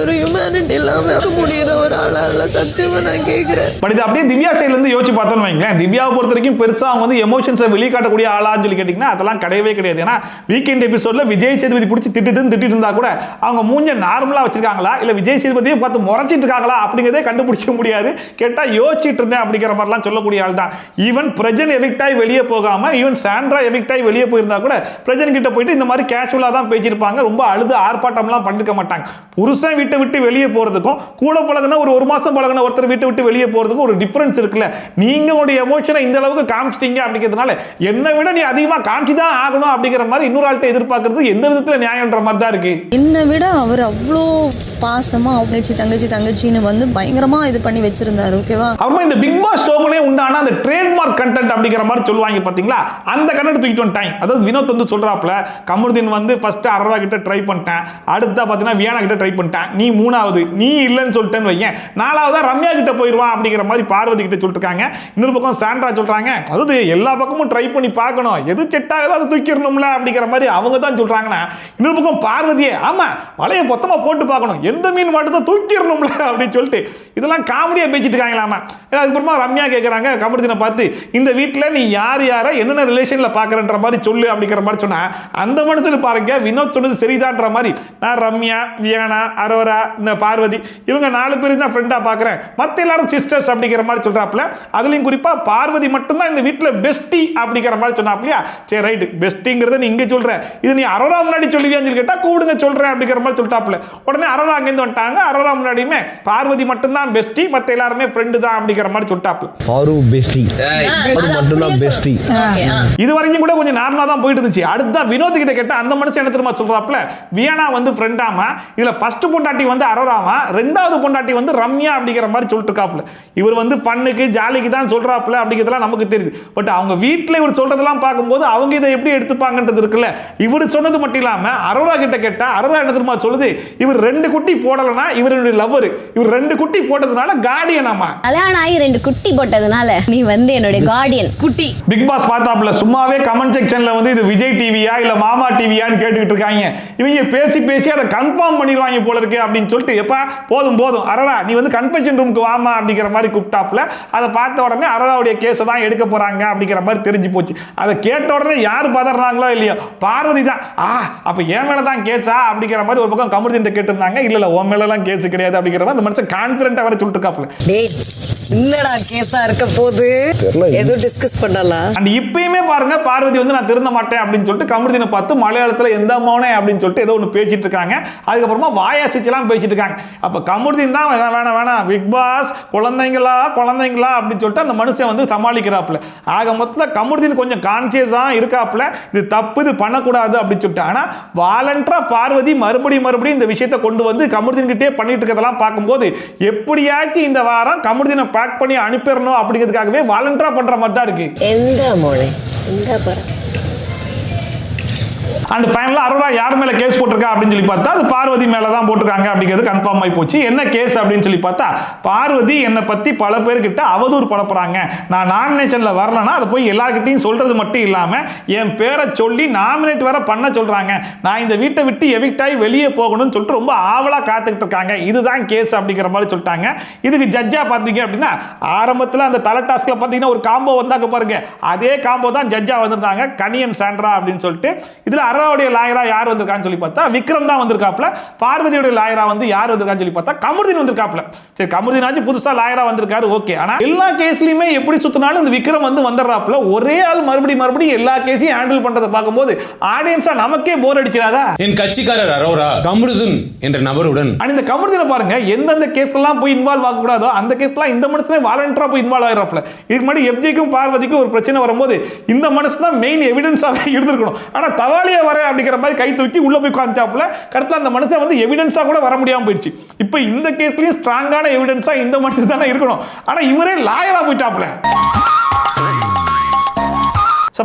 ஒரு ஹியூமனிட்டி இல்லாம முடியுற ஒரு ஆளால சத்தியமா நான் கேட்கிறேன். பட் இது அப்படியே திவ்யா சைடுல இருந்து யோசிச்சு பார்த்தோம்னு வைங்களேன், திவ்யாவை பொறுத்த வரைக்கும் பெருசா அவங்க வந்து எமோஷன்ஸை வெளிக்காட்டக்கூடிய ஆளான்னு சொல்லி கேட்டீங்கன்னா அதெல்லாம் கிடையவே கிடையாது. ஏன்னா வீக்கெண்ட் எபிசோட்ல விஜய் சேதுபதி பிடிச்சி திட்டிட்டு இருந்தா கூட அவங்க மூஞ்ச நார்மலா வச்சிருக்காங்களா இல்ல விஜய் சேதுபதியை பார்த்து முறைச்சிட்டு இருக்காங்களா அப்படிங்கிறதே கண்டுபிடிக்க முடியாது. கேட்டா யோசிச்சுட்டு இருந்தேன் அப்படிங்கிற மாதிரிலாம் சொல்லக்கூடிய ஆள் தான். ஈவன் பிரஜன் எவிக்ட் ஆகி வெளியே போகாம ஈவன் சாண்ட்ரா எவிக்ட் ஆகி வெளியே போயிருந்தா கூட பிரஜன் கிட்ட போயிட்டு இந்த மாதிரி கேஷுவலா தான் பேசியிருப்பாங்க, ரொம்ப அழுது ஆர்ப்பாட்டம்லாம் பண்ணிருக்க மாட்டாங்க. புருஷன் வீட்டை விட்டு வெளியே போறதுக்கும் கூட பழகின ஒரு மாசம் பழகின ஒருத்தர் வீட்டை விட்டு வெளியே போறதுக்கும் ஒரு டிஃபரன்ஸ் இருக்குல்ல. நீங்க உங்களுடைய எமோஷனை இந்த அளவுக்கு காமிச்சிட்டீங்க அப்படிங்கிறதுனால என்னை விட நீ அதிகமா காமிச்சு தான் ஆகணும் அப்படிங்கிற மாதிரி இன்னொரு ஆள்கிட்ட எதிர்பார்க்கறது எந்த விதத்துல நியாயம்ன்ற மாதிரி தான் இருக்கு. என்னை விட அவர் அவ்வளோ பாசமா தங்கச்சின்னு வந்து பயங்கரமா இது பண்ணி வச்சிருந்தாரு. ஓகேவா, அப்புறம் இந்த பிக் பாஸ் ஷோக்குனே உண்டான அந்த ட்ரேட்மார்க் கண்டென்ட் அப்படிங்கிற மாதிரி சொல்லுவாங்க பாத்தீங்களா, அந்த கண்டென்ட் தூக்கிட்டு வந்துட்டாங்க. அதாவது வினோத் வந்து சொல்றாப்ல, கமருதீன் வந்து ஃபர்ஸ்ட் அரவா கிட்ட ட்ரை பண்ணிட்டேன், அடுத்தா பாத்தீங்கன்னா வியானா கிட்ட ட்ரை பண்ணிட்டேன், நீ மூணாவது நீ இல்லைன்னு சொல்லிட்டேன்னு வையேன், நாலாவதா ரம்யா கிட்ட போயிடுவான் அப்படிங்கிற மாதிரி பார்வதி கிட்ட சொல்லிட்டு இருக்காங்க. இன்னொரு பக்கம் சாண்ட்ரா சொல்றாங்க, அதாவது எல்லா பக்கமும் ட்ரை பண்ணி பார்க்கணும், எது செட் ஆகுதோ அதை தூக்கிடணும்ல அப்படிங்கிற மாதிரி அவங்க தான் சொல்றாங்கன்னா, இன்னொரு பக்கம் பார்வதியே ஆமா வலைய மொத்தமா போட்டு பார்க்கணும், எந்த மீன் மட்டும் தூக்கிடணும்ல அப்படின்னு சொல்லிட்டு இதெல்லாம் காமெடியா பேசிட்டு இருக்காங்களாமா. அதுக்கப்புறமா ரம்யா கேட்கறாங்க கமருதீனை பார்த்து, இந்த வீட்டில் நீ யார் யாரை என்னென்ன ரிலேஷன்ல பாக்குறன்ற மாதிரி சொல்லு அப்படிங்கிற மாதிரி சொன்னா, அந்த மனுஷன் பாருங்க வினோத் சொன்னது சரிதான்ற மாதிரி, நான் ரம்யா வியானா அரோரா இந்த பார்வதி இவங்க 4 பேரும் தான் ஃப்ரெண்டா பாக்குறேன், மத்த எல்லாரும் சிஸ்டர்ஸ் அப்படிங்கிற மாதிரி சொல்றாப்ல. அதுலயும் குறிப்பா பார்வதி மட்டும்தான் இந்த வீட்டில் பெஸ்டி அப்படிங்கிற மாதிரி சொன்னாப்லையா. சரி ரைட், பெஸ்டிங்கிறத நீ இங்க சொல்ற, இது நீ அரோரா முன்னாடி சொல்லுவியான்னு சொல்லி கேட்டா கூப்பிடுங்க சொல்றேன் அப்படிங்கிற மாதிரி சொல்லிட்டாப்ல. உடனே அரோரா அங்கிருந்து வந்துட்டாங்க. அரோரா முன்னாடியுமே பார்வதி மட்டும்தான் பெஸ்டி, மத்த எல்லாருமே ஃப்ரெண்டு தான் அப்படிங்கிற மாதிரி சொல்லிட்டாப்ல. இது வரைக்கும் கூட கொஞ்சம் நார்மலா தான் போயிட்டு இருந்துச்சு. அடுத்த வினோத் கிட்ட கேட்டா அந்த மனுஷன் என்ன தெரியுமா சொல்றாப்ல, வியானா வந்து ஃப்ரெண்டாமா, இதுல ஃபர்ஸ்ட் பொண்டாட்டி வந்து அரோராமா, ரெண்டாவது பொண்டாட்டி வந்து ரம்யா அப்படிங்கிற மாதிரி சொல்லிட்டு இருக்காப்ல. இவர் வந்து ஃபன்னுக்கு ஜாலிக்கு தான் சொல்றாப்ல அப்படிங்கிறதுலாம் நமக்கு தெரியுது. பட் அவங்க வீட்டில் இவர் சொல்றதெல்லாம் பார்க்கும்போது அவங்க இதை எப்படி எடுத்துப்பாங்கன்றது இருக்குல்ல. இவர் சொன்னது மட்டும் இல்லாம அரோரா கிட்ட கேட்டா அரோரா என்ன தெரியுமா சொல்லுது, இவர் 2 குட்டி போடலனா இவருடைய லவ்வர், இவர் 2 குட்டி போட்டதுனால கார்டியனாமா, கல்யாணம் ஆகி 2 குட்டி போட்டதுனால நீ வந்து என்னோட கார்டியன் குட்டி. பிக் பாஸ் பார்த்தாப்ல சும்மாவே கமெண்ட் செக்ஷன்ல வந்து இது விஜய் டிவியா இல்ல மாமா டிவியான்னு கேட்டுக்கிட்டு இருக்காங்க. இவங்க பேசி பேசி அதை கன்ஃபார்ம் பண்ணிடுவாங்க போல இருக்கு அப்படின்னு சொல்லிட்டு, எப்பா போதும் போதும் அரோரா நீ வந்து கன்ஃபெஷன் ரூமுக்கு வாமா அப்படிங்கிற மாதிரி கூப்பிட்டாப்ல. அதை பார்த்த உடனே அரோராவுடைய கேஸை தான் எடுக்க போறாங்க அப்படிங்கிற மாதிரி தெரிஞ்சு போச்சு. அதை கேட்ட உடனே யார் பதறாங்களோ இல்லையோ பார்வதி தான், அப்ப என் மேல தான் கேஸா அப்படிங்கிற மாதிரி ஒரு பக்கம் கமருதீன் கேட்டிருந்தாங்க. இல்ல உன் மேல எல்லாம் கேஸ் கிடையாது அப்படிங்கிற மாதிரி அந்த மனுஷன் கான்ஃபிடென்ட்டா வர சொல்லிட்டு இருக்காப்ல. என்னடா கேஸா இருக்க போது ஏதோ டிஸ்கஸ் பண்ணலாம். அண்ட் இப்பயுமே பாருங்க பார்வதி வந்து நான் திருந்த மாட்டேன் அப்படின்னு சொல்லிட்டு கமருதீனை பார்த்து மலையாளத்துல எந்த மோனே அப்படின்னு சொல்லிட்டு ஏதோ ஒன்று பேசிட்டு இருக்காங்க. அதுக்கப்புறமா வாயாசிச்செல்லாம் பேசிட்டு இருக்காங்க. அப்ப கமருதீன் தான் வேணாம் பிக் பாஸ் குழந்தைங்களா அப்படின்னு சொல்லிட்டு அந்த மனுஷன் வந்து சமாளிக்கிறாப்ல. ஆக மொத்தத்தில் கமருதீன் கொஞ்சம் கான்சியஸா இருக்காப்ல, இது தப்பு, இது பண்ணக்கூடாது அப்படின்னு சொல்லிட்டு. ஆனா வாலண்டரா பார்வதி மறுபடியும் இந்த விஷயத்தை கொண்டு வந்து கமருதீன் கிட்டே பண்ணிட்டு இருக்கதெல்லாம் பார்க்கும்போது எப்படியாச்சும் இந்த வாரம் கமருதீனை பேக் பண்ணி அனுப்பிடணும் அப்படிங்கிறதுக்காகவே வாலண்டரா பண்ற மாதிரி தான் இருக்கு. எந்த மோளே இந்த பாரு அண்ட் ஃபைனலா அரோரா யார் மேல கேஸ் போட்டிருக்கா அப்படின்னு சொல்லி பார்த்தா அது பார்வதி மேல தான் போட்டிருக்காங்க அப்படிங்கிறது கன்ஃபார்ம் ஆகி போச்சு. என்ன கேஸ் அப்படின்னு சொல்லி பார்த்தா பார்வதி என்னை பத்தி பல பேர்கிட்ட அவதூறு பரப்புறாங்க, நான் நாமினேஷன்ல வரலன்னா அதை போய் எல்லார்கிட்டையும் சொல்றது மட்டும் இல்லாம என் பேரை சொல்லி நாமினேட் வர பண்ண சொல்றாங்க, நான் இந்த வீட்டை விட்டு எவிக்ட் ஆகி வெளியே போகணும்னு சொல்லிட்டு ரொம்ப ஆவலா காத்துக்கிட்டு இருக்காங்க, இதுதான் கேஸ் அப்படிங்கிற மாதிரி சொல்லிட்டாங்க. இதுக்கு ஜட்ஜா பாத்தீங்க அப்படின்னா ஆரம்பத்தில் அந்த தலை டாஸ்க்ல பாத்தீங்கன்னா ஒரு காம்போ வந்தாங்க பாருங்க, அதே காம்போ தான் ஜட்ஜா வந்திருந்தாங்க, கனியன் சாண்ட்ரா அப்படின்னு சொல்லிட்டு. இதுல அரோராவுடைய லாயரா யார் வந்திருக்கான்னு சொல்லி பார்த்தா விக்ரம் தான் வந்திருக்காப்ல. பார்வதியோட லாயரா வந்து யார் வந்திருக்கான்னு சொல்லி பார்த்தா கமருதீன் வந்திருக்காப்ல. சரி, கமருதீன் ஆச்சு புதுசா லாயரா வந்திருக்காரு, ஓகே. ஆனா எல்லா கேஸ்லயுமே எப்படி சுத்தினாலும் இந்த விக்ரம் வந்து வந்துடுறாப்ல. ஒரே ஆள் மறுபடியும் எல்லா கேஸையும் ஹேண்டில் பண்றதை பார்க்கும்போது ஆடியன்ஸா நமக்கே போர் அடிச்சிடாதா? என் கட்சிக்காரர் அரோரா கமருதீன் என்ற நபருடன் இந்த கமருதீனை பாருங்க, எந்தெந்த கேஸ்லாம் போய் இன்வால்வ் ஆக கூடாதோ அந்த கேஸ்லாம் இந்த மனுஷனே வாலண்டரா போய் இன்வால்வ் ஆயிராப்ல. இதுக்கு முன்னாடி எஃப்ஜேக்கும் பார்வதிக்கும் ஒரு பிரச்சனை வரும்போது இந்த மனுஷன் தான் மெயின் எவிடன்ஸாவே இருந்திருக்கணும். ஆனா தவாலியா வர அப்படிங்கிற மாதிரி கை தூக்கி உள்ள போய் காமிச்சாப்ல. கரெக்டா அந்த மனுஷன் வந்து எவிடன்ஸா கூட வர முடியாம போயிடுச்சு. இப்போ இந்த கேஸ்லயும் ஸ்ட்ராங்கான எவிடன்ஸா இந்த மனுஷன் தானே இருக்கணும். ஆனா இவரே லாயரா போயிட்டாப்ல.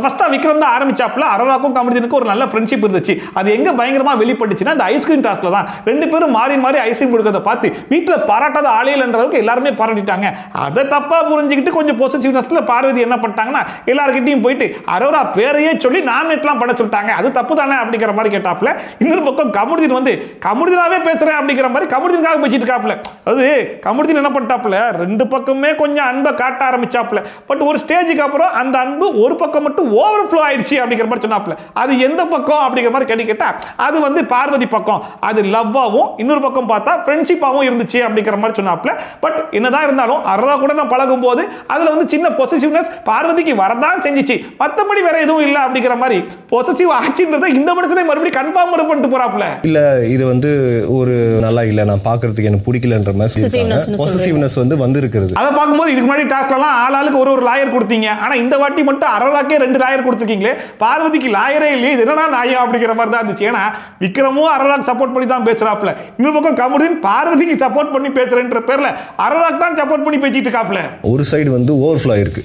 ஃபர்ஸ்டா விக்ரம் தான் ஆரம்பிச்சாப்ல. அரோராக்கும் கமருதீனுக்கும் ஒரு நல்ல ஃப்ரெண்ட்ஷிப் இருந்துச்சு. அது எங்க பயங்கரமா வெளிப்பட்டுச்சுன்னா இந்த ஐஸ்கிரீம் டாஸ்க்ல தான். ரெண்டு பேரும் மாறி மாறி ஐஸ்கிரீம் கொடுக்கறத பார்த்து வீட்டுல பாராட்டாத ஆளே இல்லைன்ற அளவுக்கு எல்லாருமே பாராட்டிட்டாங்க. அதை தப்பா புரிஞ்சுக்கிட்டு கொஞ்சம் பொசசிவ்னஸ்ல பார்வதி என்ன பண்ணிட்டாங்கன்னா எல்லார்கிட்டையும் போயிட்டு அரோரா பேரையே சொல்லி நாமினேட்லாம் பண்ண சொல்லிட்டாங்க, அது தப்பு தானே அப்படிங்கிற மாதிரி கேட்டாப்ல. இன்னொரு பக்கம் கமருதீன் வந்து கமருதீனாவே பேசுறேன் அப்படிங்கிற மாதிரி கமருதீனுக்காக பேசிட்டு இருக்காப்ல. அது கமருதீன் என்ன பண்ணிட்டாப்ல, ரெண்டு பக்கமே கொஞ்சம் அன்பை காட்ட ஆரம்பிச்சாப்ல. பட் ஒரு ஸ்டேஜுக்கு அப்புறம் அந்த அன்பு ஒரு பக்கம் மட்டும் ஓவர்ஃப்ளோ ஆயிடுச்சு அப்படிங்கிற மாதிரி சொன்னாப்ல. அது எந்த பக்கம் அப்படிங்கிற மாதிரி கேட்டா அது வந்து பார்வதி பக்கம். அது லவ்வாவும் இன்னொரு பக்கம் பார்த்தா ஃப்ரெண்ட்ஷிப்பாவும் இருந்துச்சு அப்படிங்கிற மாதிரி சொன்னாப்ல. பட் என்னதான் இருந்தாலும் அரோரா கூட நான் பழகும் போது அதுல வந்து சின்ன பொசசிவ்னஸ் பார்வதிக்கு வரதான் செஞ்சிச்சு, மத்தபடி வேற எதுவும் இல்ல அப்படிங்கிற மாதிரி பொசசிவ் ஆச்சுன்றதை இந்த மனுஷனே மறுபடியும் கன்ஃபார்ம் பண்ணிட்டு போறாப்ல. இல்ல இது வந்து ஒரு நல்லா இல்ல, நான் பாக்குறதுக்கு எனக்கு பிடிக்கலன்ற மாதிரி பொசசிவ்னஸ் வந்து வந்திருக்கிறது. அதை பார்க்கும்போது இதுக்கு முன்னாடி டாஸ்க்லாம் ஆளாளுக்கு ஒரு லாயர் கொடுத்தீங்க, ஆனா இந்த வாட்டி மட்டும் அரோராக்கே 2 லாயர் கொடுத்துருக்கீங்களே, பார்வதிக்கு லாயரே இல்லையே, இது என்னன்னா நாயம் அப்படிங்கிற மாதிரி தான் இருந்துச்சு. ஏன்னா விக்ரமும் அரோராக்கு சப்போர்ட் பண்ணி தான் பேசுறாப்ல. இன்னொரு பக்கம் கமருதீன் பார்வதிக்கு சப்போர்ட் பண்ணி பேசுறேன்ற பேர்ல அரோராக்கு தான் சப்போர்ட் பண்ணி பேசிட்டு இருக்காப்ல. ஒரு சைடு வந்து ஓவர்ஃப்ளோ ஆயிருக்கு,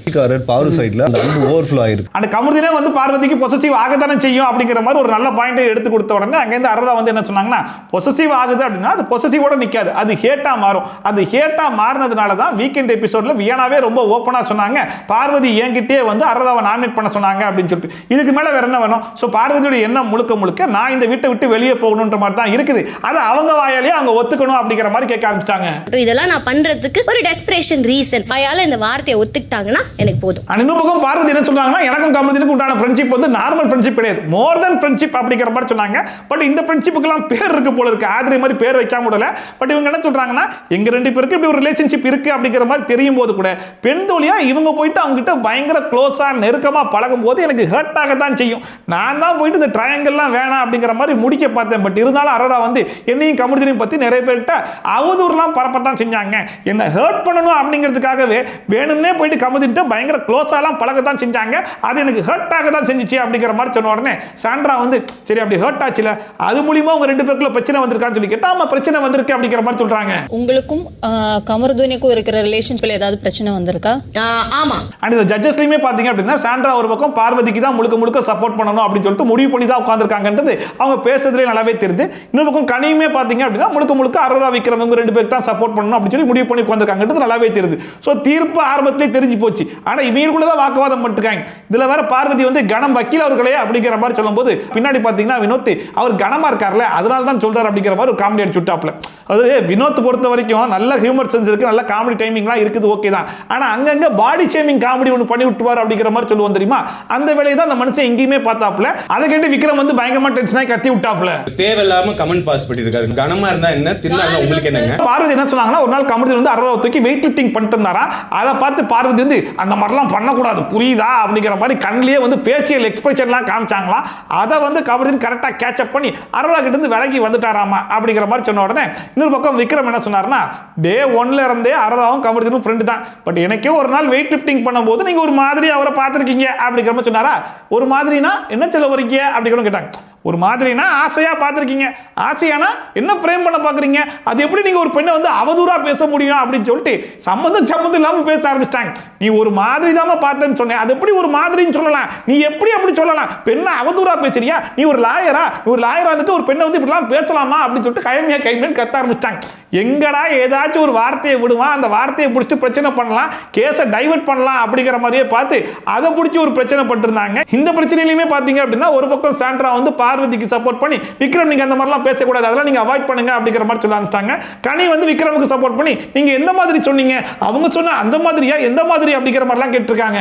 பார்வதி சைடுல அந்த அன்பு ஓவர்ஃப்ளோ ஆயிருக்கு. அந்த கமருதீனே வந்து பார்வதிக்கு பொசசிவ் ஆகத்தானே செய்யும் அப்படிங்கிற மாதிரி ஒரு நல்ல பாயிண்டை எடுத்து கொடுத்த உடனே அங்க இருந்து அரோரா வந்து என்ன சொன்னாங்கன்னா, பொசசிவ் ஆகுது அப்படின்னா அது பொசசிவோட நிக்காது, அது ஹேட்டா மாறும். அது ஹேட்டா மாறினதுனால தான் வீக்கெண்ட் எபிசோட்ல வியானாவே ரொம்ப ஓப்பனா சொன்னாங்க, பார்வதி என்கிட்டே வந்து அரோராவை நாமினேட் பண்ண சொன்னாங்க அப்படின்னு சொல்லிட்டு. இதுக்கு மேல வேற என்ன வேணும்? சோ பார்வதியோட எண்ணம் முழுக்க நான் இந்த வீட்டை விட்டு வெளியே போகணும்ன்ற மாதிரி தான் இருக்குது. அது அவங்க வாயாலேயே அவங்க ஒத்துக்கணும் அப்படிங்கிற மாதிரி கேட்க ஆரம்பிச்சாங்க. இதெல்லாம் நான் பண்றதுக்கு ஒரு டெஸ்பரேஷன் ரீசன், வாயால இந்த வார்த்தையை ஒத்துக்கிட்டாங்கன்னா எனக்கு போதும். இன்னொரு பக்கம் பார்வதி என்ன சொன்னாங்கன்னா, எனக்கும் கமருதீனுக்கும் உண்டான ஃப்ரெண்ட்ஷிப் வந்து நார்மல் ஃப்ரெண்ட்ஷிப் கிடையாது, மோர் தென் ஃப்ரெண்ட்ஷிப் அப்படிங்கிற மாதிரி சொன்னாங்க. பட் இந்த ஃப்ரெண்ட்ஷிப்புக்கெல்லாம் பேர் இருக்கு போல இருக்கு, ஆதிரை மாதிரி பேர் வைக்காம விடல. பட் இவங்க என்ன சொல்றாங்கன்னா, எங்க 2 பேருக்கு இப்படி ஒரு ரிலேஷன்ஷிப் இருக்கு அப்படிங்கிற மாதிரி தெரியும் போது கூட பெண் தோழியா இவங்க போயிட்டு அவங்க கிட்ட பயங்கர க்ளோஸா நெருக்கமா பழகும் போது எனக்கு ஹர்ட் ஆகத்தான் செய்யும். நான் தான் போயிட்டு இந்த ட்ரையாங்கிள்லாம் வேணாம் அப்படிங்கிற மாதிரி முடிக்க பார்த்தேன். பட் இருந்தாலும் அரோரா வந்து என்னையும் கமருதீனையும் பத்தி நிறைய பேர்கிட்ட அவதூறுலாம் பரப்பத்தான் செஞ்சாங்க. என்ன ஹர்ட் பண்ணணும் அப்படிங்கிறதுக்காகவே வேணும்னே போயிட்டு கமருதீன்ட்ட பயங்கர க்ளோஸாலாம் பழகத்தான் செஞ்சாங்க. அது எனக்கு ஹர்ட் ஆக தான் செஞ்சிச்சு அப்படிங்கிற மாதிரி சொன்ன உடனே சாண்ட்ரா வந்து சரி அப்படி ஹர்ட் ஆச்சுல, அது மூலியமா உங்க 2 பேருக்குள்ள பிரச்சனை வந்திருக்கான்னு சொல்லி கேட்டா ஆமா பிரச்சனை வந்திருக்கு அப்படிங்கிற மாதிரி சொல்றாங்க. உங்களுக்கும் கமருதீனுக்கும் இருக்கிற ரிலேஷன்ஷிப்ல ஏதாவது பிரச்சனை வந்திருக்கா? ஆமா. அண்ட் இந்த ஜட்ஜஸ்லயுமே பாத்தீங்க அப்படின்னா சாண்ட்ரா ஒரு பக்கம் பார்வதிக்கு தான் முழுக்க சப்போர்ட் பண்ணணும் அப்படின்னு சொல்லிட்டு முடிவு பண்ணி தான் உட்கார்ந்திருக்காங்கன்றது அவங்க பேசுறதுல நல்லாவே தெரியுது. இன்னொரு பக்கம் கனியுமே பாத்தீங்க அப்படின்னா முழுக்க அரோரா விக்ரம் இவங்க 2 பேருக்கு தான் சப்போர்ட் பண்ணணும் அப்படின்னு சொல்லி முடிவு பண்ணி உட்கார்ந்திருக்காங்கன்றது நல்லாவே தெரியுது. சோ தீர்ப்பு ஆரம்பத்திலே தெரிஞ்சு போச்சு. ஆனா இவங்களுக்குள்ள தான் வாக்குவாதம் பண்ணிட்டாங்க. இதுல வேற பார்வதி வந்து கணம் வக்கீல் அவர்களே அப்படிங்கிற மாதிரி சொல்லும்போது பின்னாடி பாத்தீங்கன்னா வினோத் அவர் கணமா இருக்கார்ல அதனால தான் சொல்றாரு அப்படிங்கிற மாதிரி ஒரு காமெடி அடிச்சு விட்டாப்ல. அது வினோத் பொறுத்த வரைக்கும் நல்ல ஹியூமர் சென்ஸ் இருக்கு, நல்ல காமெடி டைமிங்லாம் இருக்குது, ஓகே தான். ஆனா அங்கங்க பாடி ஷேமிங் காமெடி ஒன்று பண்ணி விட்டுவார் அப்படிங்கிற மாதிரி சொல்லுவோம் தெரியுமா, அந்த வேலையை தான் அந்த மனுஷன் எங்கேயுமே பார்த்தாப்ல. அதை கேட்டு விக்ரம் வந்து பயங்கரமா டென்ஷனாகி கத்தி விட்டாப்ல. தேவையில்லாம கமெண்ட் பாஸ் பண்ணிருக்காரு, கனமா இருந்தா என்ன தின்னா உங்களுக்கு என்னங்க. பார்வதி என்ன சொன்னாங்கன்னா, ஒரு நாள் கமருதீன் வந்து அரோராவை தூக்கி வெயிட் லிஃப்டிங் பண்ணிட்டு இருந்தாரா, அதை பார்த்து பார்வதி வந்து அந்த மாதிரிலாம் பண்ணக்கூடாது புரியுதா அப்படிங்கிற மாதிரி கண்ணிலேயே வந்து ஃபேஷியல் எக்ஸ்பிரஷன்லாம் காமிச்சாங்களா. அதை வந்து கமருதீன் கரெக்டா கேட்சப் பண்ணி அரோரா கிட்ட இருந்து விலகி வந்துட்டாராமா அப்படிங்கிற மாதிரி சொன்ன உடனே இன்னொரு பக்கம் விக்ரம் என்ன சொன்னார்னா, டே 1ல இருந்தே அரோராவும் கமருதீனும் ஃப்ரெண்டு தான், பட் எனக்கே ஒரு நாள் வெயிட் லிஃப்டிங் பண்ணும்போது நீங்க ஒரு மாதிரி அவரை பார்த்துருக்கீங்க அப்படிங்கிற மாதிரி சொன்னாரா. ஒரு மாதிரினா என்ன சொல்ல வரீங்க அப்படின்னு கேட்டாங்க. ஒரு மாதிரினா ஆசையா பார்த்துருக்கீங்க, ஆசையானா என்ன ஃப்ரேம் பண்ண பார்க்குறீங்க, அது எப்படி நீங்கள் ஒரு பெண்ணை வந்து அவதூறா பேச முடியும் அப்படின்னு சொல்லிட்டு சம்மந்தம் இல்லாமல் பேச ஆரம்பிச்சிட்டாங்க. நீ ஒரு மாதிரி தான் பார்த்தேன்னு சொன்னேன், அது எப்படி ஒரு மாதிரின்னு சொல்லலாம், நீ எப்படி அப்படி சொல்லலாம், பெண்ணை அவதூறா பேசுறியா, நீ ஒரு லாயரா இருந்துட்டு ஒரு பெண்ணை வந்து இப்படிலாம் பேசலாமா அப்படின்னு சொல்லிட்டு கைமையா கத்த ஆரம்பிச்சிட்டாங்க. எங்கடா ஏதாச்சும் ஒரு வார்த்தையை விடுவான், அந்த வார்த்தையை பிடிச்சிட்டு பிரச்சனை பண்ணலாம், கேஸை டைவர்ட் பண்ணலாம் அப்படிங்கிற மாதிரியே பார்த்து அதை பிடிச்சி ஒரு பிரச்சனை பண்ணிருந்தாங்க. இந்த பிரச்சனையிலுமே பார்த்தீங்க அப்படின்னா ஒரு பக்கம் சாண்ட்ரா வந்து பார்வதிக்கு சப்போர்ட் பண்ணி விக்ரம் நீங்க அந்த மாதிரிலாம் பேசக்கூடாது, அதெல்லாம் நீங்க அவாய்ட் பண்ணுங்க அப்படிங்கிற மாதிரி சொல்ல ஆரம்பிச்சாங்க. கனி வந்து விக்ரமுக்கு சப்போர்ட் பண்ணி நீங்க எந்த மாதிரி சொன்னீங்க, அவங்க சொன்ன அந்த மாதிரியா எந்த மாதிரி அப்படிங்கிற மாதிரிலாம் கேட்டிருக்காங்க.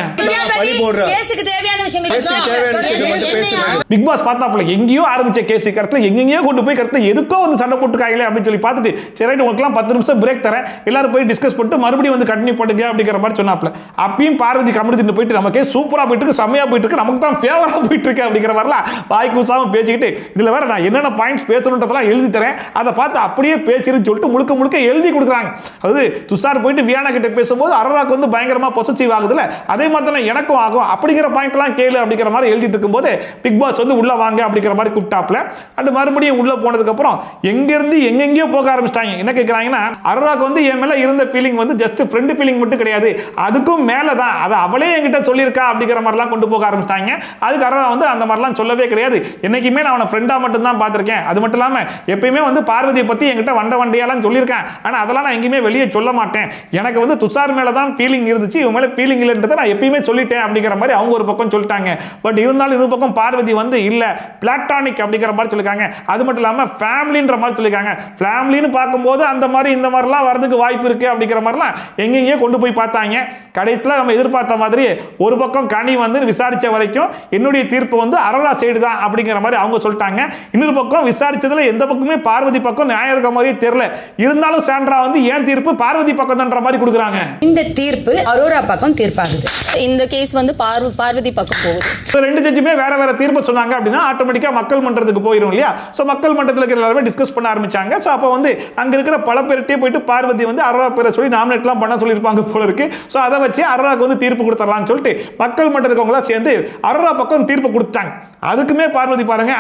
பிக் பாஸ் பார்த்தாப்புல எங்கேயோ ஆரம்பிச்ச கேஸ் கடத்துல எங்கெங்கயோ கொண்டு போய் கடத்துல எதுக்கோ வந்து சண்டை போட்டுருக்காங்களே அப்படின்னு சொல்லி பார்த்துட்டு சரி உங்களுக்குலாம் 10 நிமிஷம் பிரேக் தரேன், எல்லாரும் போய் டிஸ்கஸ் பண்ணிட்டு மறுபடியும் வந்து கண்டினியூ பண்ணுங்க அப்படிங்கிற மாதிரி சொன்னாப்ல. அப்பயும் பார்வதி கமிட்டி போயிட்டு நமக்கே சூப்பரா போயிட்டு இருக்கு, செமையா போயிட்டு இருக்கு, நமக்கு தான் ஃபேவரா போயிட்டு இருக்கு அப்படிங்கிற மாதிரிலாம் வாய் கூசாம பேசிக்கிட்டு இதுல வேற நான் என்னென்ன பாயிண்ட்ஸ் பேசணுன்றதெல்லாம் எழுதி தரேன், அதை பார்த்து அப்படியே பேசிருன்னு சொல்லிட்டு முழுக்க எழுதி கொடுக்குறாங்க. அதாவது துஷார் போயிட்டு வியானா கிட்ட பேசும்போது அரோராக்கு வந்து பயங்கரமா பொசசிவ் ஆகுதுல, அதே மாதிரி தானே எனக்கும் ஆகும் அப்படிங்கிற பாயிண்ட் எல்லாம் கேளு அப்படிங்கிற மாதிரி எழுதிட்டு இருக்கும்போது பிக் பாஸ் வந்து உள்ள வாங்க அப்படிங்கிற மாதிரி கூப்பிட்டாப்ல. அது மறுபடியும் உள்ள போனதுக்கு அப்புறம் எங்க இருந்து எங்கெங்கயோ போக ஆரம்பிச்சிட்டாங்க. என்ன கேட்கறாங்கன்னா அரோராக்கு வந்து என் மேல இருந்த ஃபீலிங் வந்து ஜஸ்ட் ஃப்ரெண்ட் ஃபீலிங் மட்டும் கிடையாது, அதுக்கும் மேல தான், அதை அவளே என்கிட்ட சொல்லியிருக்கா அப்படிங்கிற மாதிரிலாம் கொண்டு போக ஆரம்பிச்சிட்டாங்க. அதுக்கு அரோரா வந்து அந்த மாதிரிலாம் சொல்லவே கிடையாது, என்னைக்குமே நான் அவனை ஃப்ரெண்டா மட்டும் தான் பார்த்திருக்கேன், அது மட்டும் இல்லாம எப்பயுமே வந்து பார்வதியை பத்தி என்கிட்ட வண்டியாலாம் சொல்லியிருக்கேன், ஆனா அதெல்லாம் நான் எங்கேயுமே வெளியே சொல்ல மாட்டேன், எனக்கு வந்து துஷார் மேல தான் ஃபீலிங் இருந்துச்சு, இவன் மேல ஃபீலிங் இல்லைன்றதை நான் எப்பயுமே சொல்லிட்டேன் அப்படிங்கிற மாதிரி அவங்க ஒரு பக்கம் சொல்லிட்டாங்க. பட் இருந்தாலும் இன்னொரு பக்கம் பார்வதி வந்து இல்ல பிளாட்டானிக் அப்படிங்கிற மாதிரி சொல்லிருக்காங்க. அது மட்டும் இல்லாம ஃபேமிலின்ற மாதிரி சொல்லிருக்காங்க. ஃபேமிலின்னு பார்க்கும்போது அந்த மாதிரி இந்த மாதிரிலாம் வரதுக்கு வாய்ப்பு இருக்கு அப்படிங்கிற மாதிரிலாம் எங்கெங்கேயோ கொண்டு போய் பார்த்தாங்க. கடைசியில் நம்ம எதிர்பார்த்த மாதிரி ஒரு பக்கம் கனி வந்து விசாரிச்ச வரைக்கும் என்னுடைய தீர்ப்பு வந்து அரோரா சைடு தான் அப்படிங்கிற மாதிரி அவங்க சொல்லிட்டாங்க. இன்னொரு பக்கம் விசாரிச்சதுல எந்த பக்கமே பார்வதி பக்கம் நியாயம் இருக்க மாதிரியே தெரியல. இருந்தாலும் சாண்ட்ரா வந்து ஏன் தீர்ப்பு பார்வதி பக்கம் தான்ற மாதிரி கொடுக்குறாங்க. இந்த தீர்ப்பு அரோரா பக்கம் தீர்ப்பாகுது, இந்த கேஸ் வந்து பார்வதி பக்கம் போகுது. ரெண்டு ஜட்ஜுமே வேற தீர்ப்பு சொன்னாங்க அப்படின்னா ஆட்டோமேட்டிக்கா மக்கள் மன்றத்துக்கு போயிடும் இல்லையா. சோ மக்கள் மன்றத்தில் இருக்கிற எல்லாருமே டிஸ்கஸ் பண்ண ஆரம்பிச்சாங்க. சோ அப்போ வந்து அங்க இருக்கிற பல பேர்கிட்டே போயிட்டு பார்வதி வந்து அரோரா பேரை சொல்லி நாமினேட்லாம் பண்ண சொல்லியிருப்பாங்க போல இருக்கு. சோ அதை வச்சு அரோராக்கு வந்து தீர்ப்பு கொடுத்துடலாம்னு சொல்லிட்டு மக்கள் மன்றம் இருக்கவங்களா சேர்ந்து அரோரா பக்கம் தீர்ப்பு கொடுத்தாங்க. அதுக்குமே பார்வதி பாருங்க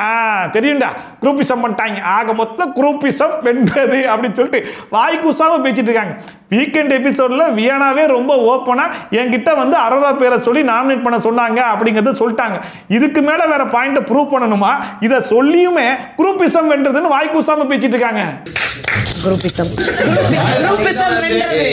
தெரியும்டா குரூப்பிசம் பண்ணிட்டாங்க, ஆக மொத்தம் குரூப்பிசம் வென்றது அப்படின்னு சொல்லிட்டு வாய் கூசாம பேசிட்டு இருக்காங்க. வீக்கெண்ட் எபிசோட்ல வியானாவே ரொம்ப ஓப்பனா என்கிட்ட வந்து அரோரா பேரை சொல்லி நாமினேட் பண்ண சொன்னாங்க அப்படிங்கறத சொல்லிட்டாங்க. இதுக்கு மேல வேற பாயிண்ட் ப்ரூவ் பண்ணணுமா, இத சொல்லியுமே குரூப்பிசம் வென்றதுன்னு வாய் கூசாம பேசிட்டு இருக்காங்க.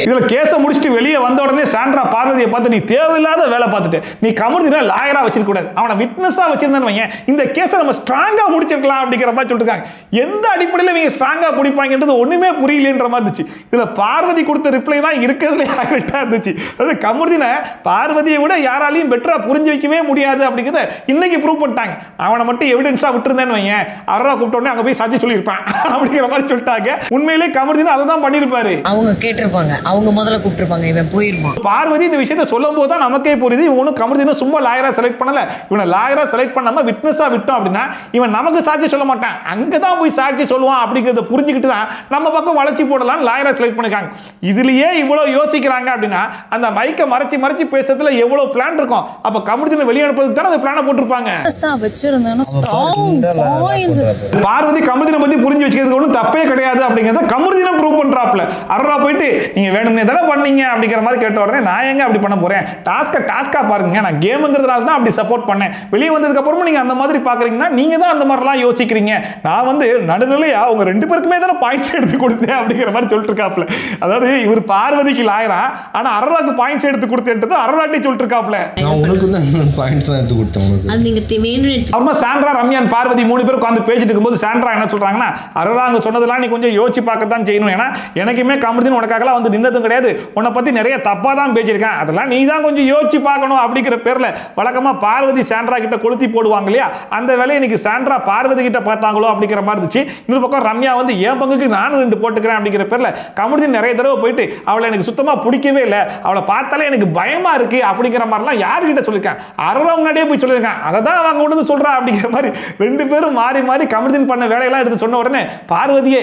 இதுல கேஸ முடிச்சிட்டு வெளியே வந்த உடனே சாண்ட்ரா பார்வதியை பார்த்து நீ தேவையில்லாத வேலை பார்த்துட்டு நீ கமிட்டில லாயரா வச்சிருக்க கூடாது, அவனை விட்னஸா வச்சிருந்தான்னு வையேன், இந்த கேஸை நம்ம ஸ்ட்ராங்கா முடிச்சிருக்கலாம் அப்படிங்கிற மாதிரி சொல்லிருக்காங்க. எந்த அடிப்படையில் நீங்க ஸ்ட்ராங்கா முடிப்பாங்கன்றது ஒண்ணுமே புரியலன்ற மாதிரி இருந்துச்சு. இதுல பார்வதி கொடுத்த ரிப்ளை தான் இருக்கிறதுல ஹைலைட்டா இருந்துச்சு. அது கமிட்டின பார்வதியை விட யாராலையும் பெட்டரா புரிஞ்சு வைக்கவே முடியாது அப்படிங்கிறத இன்னைக்கு ப்ரூவ் பண்ணிட்டாங்க. அவனை மட்டும் எவிடன்ஸா விட்டுருந்தேன்னு வையேன், அரோரா கூப்பிட்ட உடனே அங்க போய் சாட்சி சொல்லியிருப்பான் அப்படிங்கிற மாதிரி சொல்லிட்டாங்க. உண்மையிலே கமர்தீன் அதை தான் பண்ணிருப்பாரு. அவங்க கேட்டிருப்பாங்க, அவங்க முதல்ல கூப்பிட்டிருப்பாங்க, இவன் போயிருப்பான். பார்வதி இந்த விஷயத்தை சொல்லும் போது தான் நமக்கே புரியுது இவனும் கமர்தீனும் சும்மா லாயரா செலக்ட் பண்ணல, இவனை லாயரா செலக்ட் பண்ணாம விட்னஸா விட்டோம் அப்படின்னா இவன் நமக்கு சாட்சி சொல்ல மாட்டான், அங்கதான் போய் சாட்சி சொல்லுவான் அப்படிங்கறத புரிஞ்சுக்கிட்டு தான் நம்ம பக்கம் வளர்ச்சி போடலாம் லாயரா செலக்ட் பண்ணிருக்காங்க. இதுலயே இவ்வளவு யோசிக்கிறாங்க அப்படின்னா அந்த மைக்க மறைச்சு பேசுறதுல எவ்வளவு பிளான் இருக்கும். அப்ப கமர்தீனை வெளியே அனுப்புறதுக்கு தானே அந்த பிளான போட்டிருப்பாங்க. பார்வதி கமர்தீனை பத்தி புரிஞ்சு வச்சுக்கிறதுக்கு ஒன்றும் தப்பே கிடையாது அப்படிங்கறத கமர்தீனம் ப்ரூவ் பண்றாப்ல. அரோரா போயிட்டு நீங்க வேணும்னே தானே பண்ணீங்க அப்படிங்கிற மாதிரி கேட்ட உடனே நான் எங்க அப்படி பண்ண போறேன், டாஸ்கா பாருங்க, நான் கேம்ங்கிறதுனால தான் அப்படி சப்போர்ட் பண்ணேன், வெளியே வந்ததுக்கு அப்புறமா நீங்க அந்த மாதிரி பாக்குறீங்கன்னா நீங்க தான் அந்த மாதிரிலாம் யோசிக்கிறீங்க, நான் வந்து நடுநிலையா உங்க ரெண்டு பேருக்குமே தானே பாயிண்ட்ஸ் எடுத்து கொடுத்தேன் அப்படிங்கிற மாதிரி சொல்லிட்டு இருக்காப்ல. அதாவது இவர் பார்வதிக்கு லாயரா, ஆனா அரோராக்கு பாயிண்ட்ஸ் எடுத்து கொடுத்தேன்றது அரோராட்டி சொல்லிட்டு இருக்காப்ல. உனக்கு தான் பாயிண்ட்ஸ் எடுத்து கொடுத்தேன் உனக்கு. அது நீங்க அப்புறமா சாண்ட்ரா ரம்யான் பார்வதி 3 பேர் உட்கார்ந்து பேசிட்டு இருக்கும்போது சாண்ட்ரா என்ன சொல்றாங்கன்னா அரோரா அங்க சொன்னதெல்லாம் நீ கொஞ்சம் யோசிச்சு பார்க்கத்தான் செய்யணும், ஏன்னா எனக்குமே கமர்தீன் உனக்காகலாம் வந்து நின்னதும் கிடையாது, உன்னை பத்தி நிறைய தப்பா தான் பேசியிருக்கேன், அதெல்லாம் நீ தான் கொஞ்சம் யோசிச்சு பார்க்கணும் அப்படிங்கிற பேர்ல வழக்கமா பார்வதி சாண்ட்ரா கிட்ட கொளுத்தி போடுவாங்க இல்லையா, அந்த வேலையை இன்னைக்கு சாண்ட்ரா பார்வதி கிட்ட பார்த்தாங்களோ அப்படிங்கிற மாதிரி இருந்துச்சு. இன்னொரு பக்கம் ரம்யா வந்து என் பங்குக்கு நானும் 2 போட்டுக்கிறேன் அப்படிங்கிற பேர்ல கமர்தீன் நிறைய தடவை போயிட்டு அவளை எனக்கு சுத்தமா பிடிக்கவே இல்லை, அவளை பார்த்தாலே எனக்கு பயமா இருக்கு அப்படிங்கிற மாதிரிலாம் யாருக்கிட்ட சொல்லியிருக்கான், அரோரா முன்னாடியே போய் சொல்லியிருக்கான், அதை தான் அவங்க கொண்டு வந்து சொல்றா அப்படிங்கிற மாதிரி 2 பேரும் மாறி கமர்தீன் பண்ண வேலையெல்லாம் எடுத்து சொன்ன உடனே பார்வதியே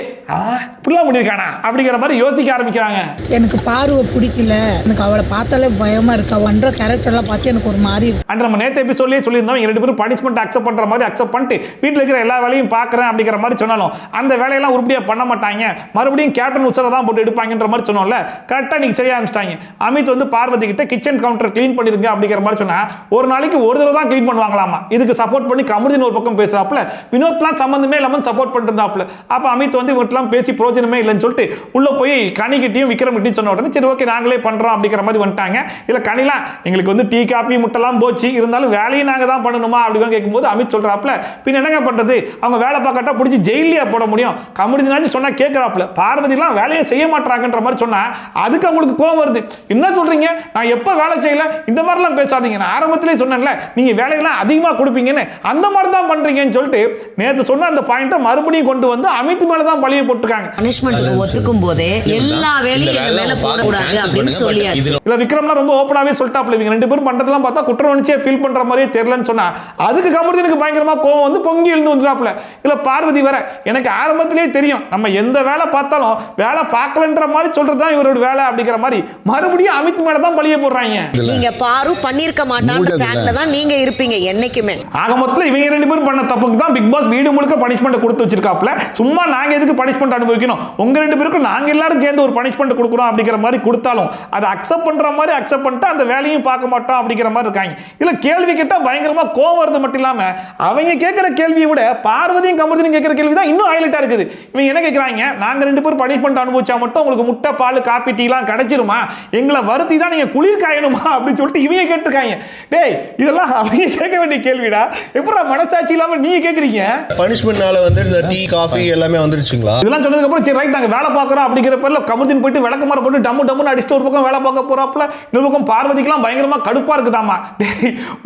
இப்படிலாம் முடியிருக்கானா அப்படிங்கிற மாதிரி யோசிக்க ஆரம்பிக்கிறாங்க. எனக்கு பார்வை பிடிக்கல, எனக்கு அவளை பார்த்தாலே பயமா இருக்கு, அவ பண்ற கேரக்டர்லாம் பார்த்து எனக்கு ஒரு மாதிரி. அண்ட் நம்ம நேற்று எபிசோட்லேயே சொல்லியிருந்தோம், இவங்க 2 பேரும் பனிஷ்மெண்ட் அக்செப்ட் பண்ற மாதிரி அக்செப்ட் பண்ணிட்டு வீட்டில் இருக்கிற எல்லா வேலையும் பார்க்குறேன் அப்படிங்கிற மாதிரி சொன்னாலும் அந்த வேலையெல்லாம் உருப்படியாக பண்ண மாட்டாங்க, மறுபடியும் கேப்டன் உச்சரை தான் போட்டு எடுப்பாங்கன்ற மாதிரி சொன்னோம்ல. கரெக்டாக நீங்கள் செய்ய ஆரம்பிச்சிட்டாங்க. அமித் வந்து பார்வதி கிட்ட கிச்சன் கவுண்டர் க்ளீன் பண்ணிருங்க அப்படிங்கிற மாதிரி சொன்னா ஒரு நாளைக்கு ஒரு தடவை தான் க்ளீன் பண்ணுவாங்களாமா. இதுக்கு சப்போர்ட் பண்ணி கமருதீன் ஒரு பக்கம் பேசுறாப்புல, வினோத்லாம் சம்பந்தமே இல்லாமல் சப்போர்ட் பண்ணிருந்தாப்புல. அப்போ அமித் வந்து இவங்கெல்லாம் பேசி பிரோஜனமே இல்லைன்னு சொல்லிட்டு உள்ள போய் கனிகிட்டையும் விக்ரம் கிட்டையும் சொன்ன உடனே சரி ஓகே நாங்களே பண்றோம் அப்படிங்கிற மாதிரி வந்துட்டாங்க. இல்ல கனிலாம் எங்களுக்கு வந்து டீ காஃபி முட்டைலாம் போச்சு, இருந்தாலும் வேலையும் நாங்க தான் பண்ணணுமா அப்படின்னு கேட்கும்போது அமித் சொல்றாப்புல, பின் என்னங்க பண்றது, அவங்க வேலை பார்க்கட்டா பிடிச்சி ஜெயிலியா போட முடியும், கமருதீனாச்சும் சொன்னா கேட்கறாப்புல, பார்வதிலாம் வேலையை செய்ய மாட்டாங்கன்ற மாதிரி சொன்னா அதுக்கு அவங்களுக்கு கோவம் வருது. என்ன சொல்றீங்க, நான் எப்ப வேலை செய்யல, இந்த மாதிரிலாம் பேசாதீங்க, நான் ஆரம்பத்திலே சொன்னேன்ல நீங்க வேலையெல்லாம் அதிகமா கொடுப்பீங்கன்னு, அந்த மாதிரி தான் பண்றீங்கன்னு சொல்லிட்டு நேத்து சொன்ன அந்த பாயிண்ட மறுபடியும் கொண்டு வந்து அமித் மேல தான் பழிய போட்டுருக்காங்க. பனிஷ்மென்ட் ஒத்துக்கும் போதே எல்லா வேலையும் எங்க மேல போடக்கூடாது அப்படின்னு சொல்லியாச்சு. இல்ல விக்ரம்லாம் ரொம்ப ஓப்பனாவே சொல்லிட்டாப்ல, இவங்க 2 பேரும் பண்றதெல்லாம் பார்த்தா குற்ற உணர்ச்சியை ஃபீல் பண்ற மாதிரியே தெரியலன்னு சொன்னா அதுக்கு கமருதீனுக்கு பயங்கரமா கோவம் வந்து பொங்கி எழுந்து வந்துறாப்ல. இல்ல பார்வதி வேற, எனக்கு ஆரம்பத்திலே தெரியும் நம்ம எந்த வேலை பார்த்தாலும் வேலை பார்க்கலன்ற மாதிரி சொல்றதுதான் இவரோட வேலை அப்படிங்கிற மாதிரி மறுபடியும் அமித் மேல தான் பழிய போடுறாங்க. நீங்க பாரு பண்ணிருக்க மாட்டாங்க ஸ்டாண்ட்ல தான் நீங்க இருப்பீங்க என்னைக்குமே. ஆக மொத்தம் இவங்க 2 பேரும் பண்ண தப்புக்கு தான் பிக் பாஸ் வீடு முழுக்க பனிஷ்மெண்ட் கொடுத்து வச்சிருக்காப்ல. சும்மா நாங்க எதுக்கு பனிஷ்மெண்ட் அனுபவிக்கணும், உங்க 2 பேருக்கும் நாங்க எல்லாரும் சேர்ந்து ஒரு பனிஷ்மெண்ட் கொடுக்குறோம் அப்படிங்கிற மாதிரி கொடுத்தாலும் அதை அக்செப்ட் பண்ற மாதிரி அக்செப்ட் பண்ணிட்டு அந்த வேலையும் பார்க்க மாட்டோம் அப்படிங்கிற மாதிரி இருக்காங்க. இல்ல கேள்வி கேட்டா பயங்கரமா கோவம் வருது மட்டும் இல்லாம அவங்க கேட்கிற கேள்வியை விட பார்வதியும் கமருதீனும் கேட்கிற கேள்வி தான் இன்னும் ஹைலைட்டா இருக்குது. இவங்க என்ன கேட்கறாங்க, நாங்க 2 பேரும் பனிஷ்மெண்ட் அனுபவிச்சா மட்டும் உங்களுக்கு முட்டை பால் காபி டீ எல்லாம் கிடைச்சிருமா, எங்களை வருத்தி தான் நீங்க குளிர் காயணுமா அப்படின்னு சொல்லிட்டு இவங்க கேட்டிருக்காங்க. டேய் இதெல்லாம் அவங்க கேட்க வேண்டிய கேள்விடா, எப்படா மனசாட்சி இல்லாம நீங்க கேக்குறீங்க. பனிஷ்மென்ட்னால வந்து இந்த டீ காபி எல்லாமே வந்துருச்சுங்களா, இதெல்லாம் சொன்னதுக்கு அப்புறம் சரி ரைட் நாங்க வேலை பார்க்கறோம் அப்படிங்கிற பேர்ல கமருதீன் போயிட்டு விளக்கமாற போட்டு டம்மு டம்முன்னு அடிச்சுட்டு ஒரு பக்கம் வேலை பார்க்க போறாப்ல, இன்னொரு பக்கம் பார்வதிக்கெல்லாம் பயங்கரமா கடுப்பா இருக்குதாமா.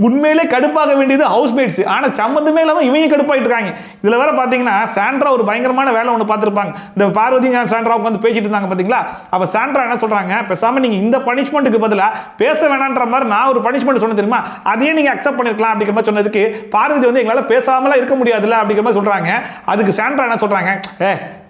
உண்மையிலே கடுப்பாக வேண்டியது ஹவுஸ் மேட்ஸ், ஆனா சம்பந்தமே இல்லாம இவங்க கடுப்பாயிட்டு இருக்காங்க. இதுல வேற பாத்தீங்கன்னா சாண்ட்ரா ஒரு பயங்கரமான வேலை ஒன்று பார்த்திருப்பாங்க. இந்த பார்வதி சாண்ட்ரா உட்காந்து பேசிட்டு இருந்தாங்க பாத்தீங்களா, அப்ப சாண்ட்ரா என்ன சொல்றாங்க, பேசாம நீங்க இந்த பனிஷ்மெண்ட்டுக்கு பதிலா பேச வேணான்ற மாதிரி நான் ஒரு பனிஷ்மெண்ட் சொன்ன தெரியுமா, அதையே நீங்க அக்செப்ட் பண்ணிருக்கலாம் அப்படிங்கிற மாதிரி சொன்னதுக்கு பார்வதி வந்து எங்களால பேசாமல இருக்க முடியாதுல்ல அப்படிங்கிற மாதிரி சொல்றாங்க. அதுக்கு சாண்ட்ரா என்ன சொல்றாங்க,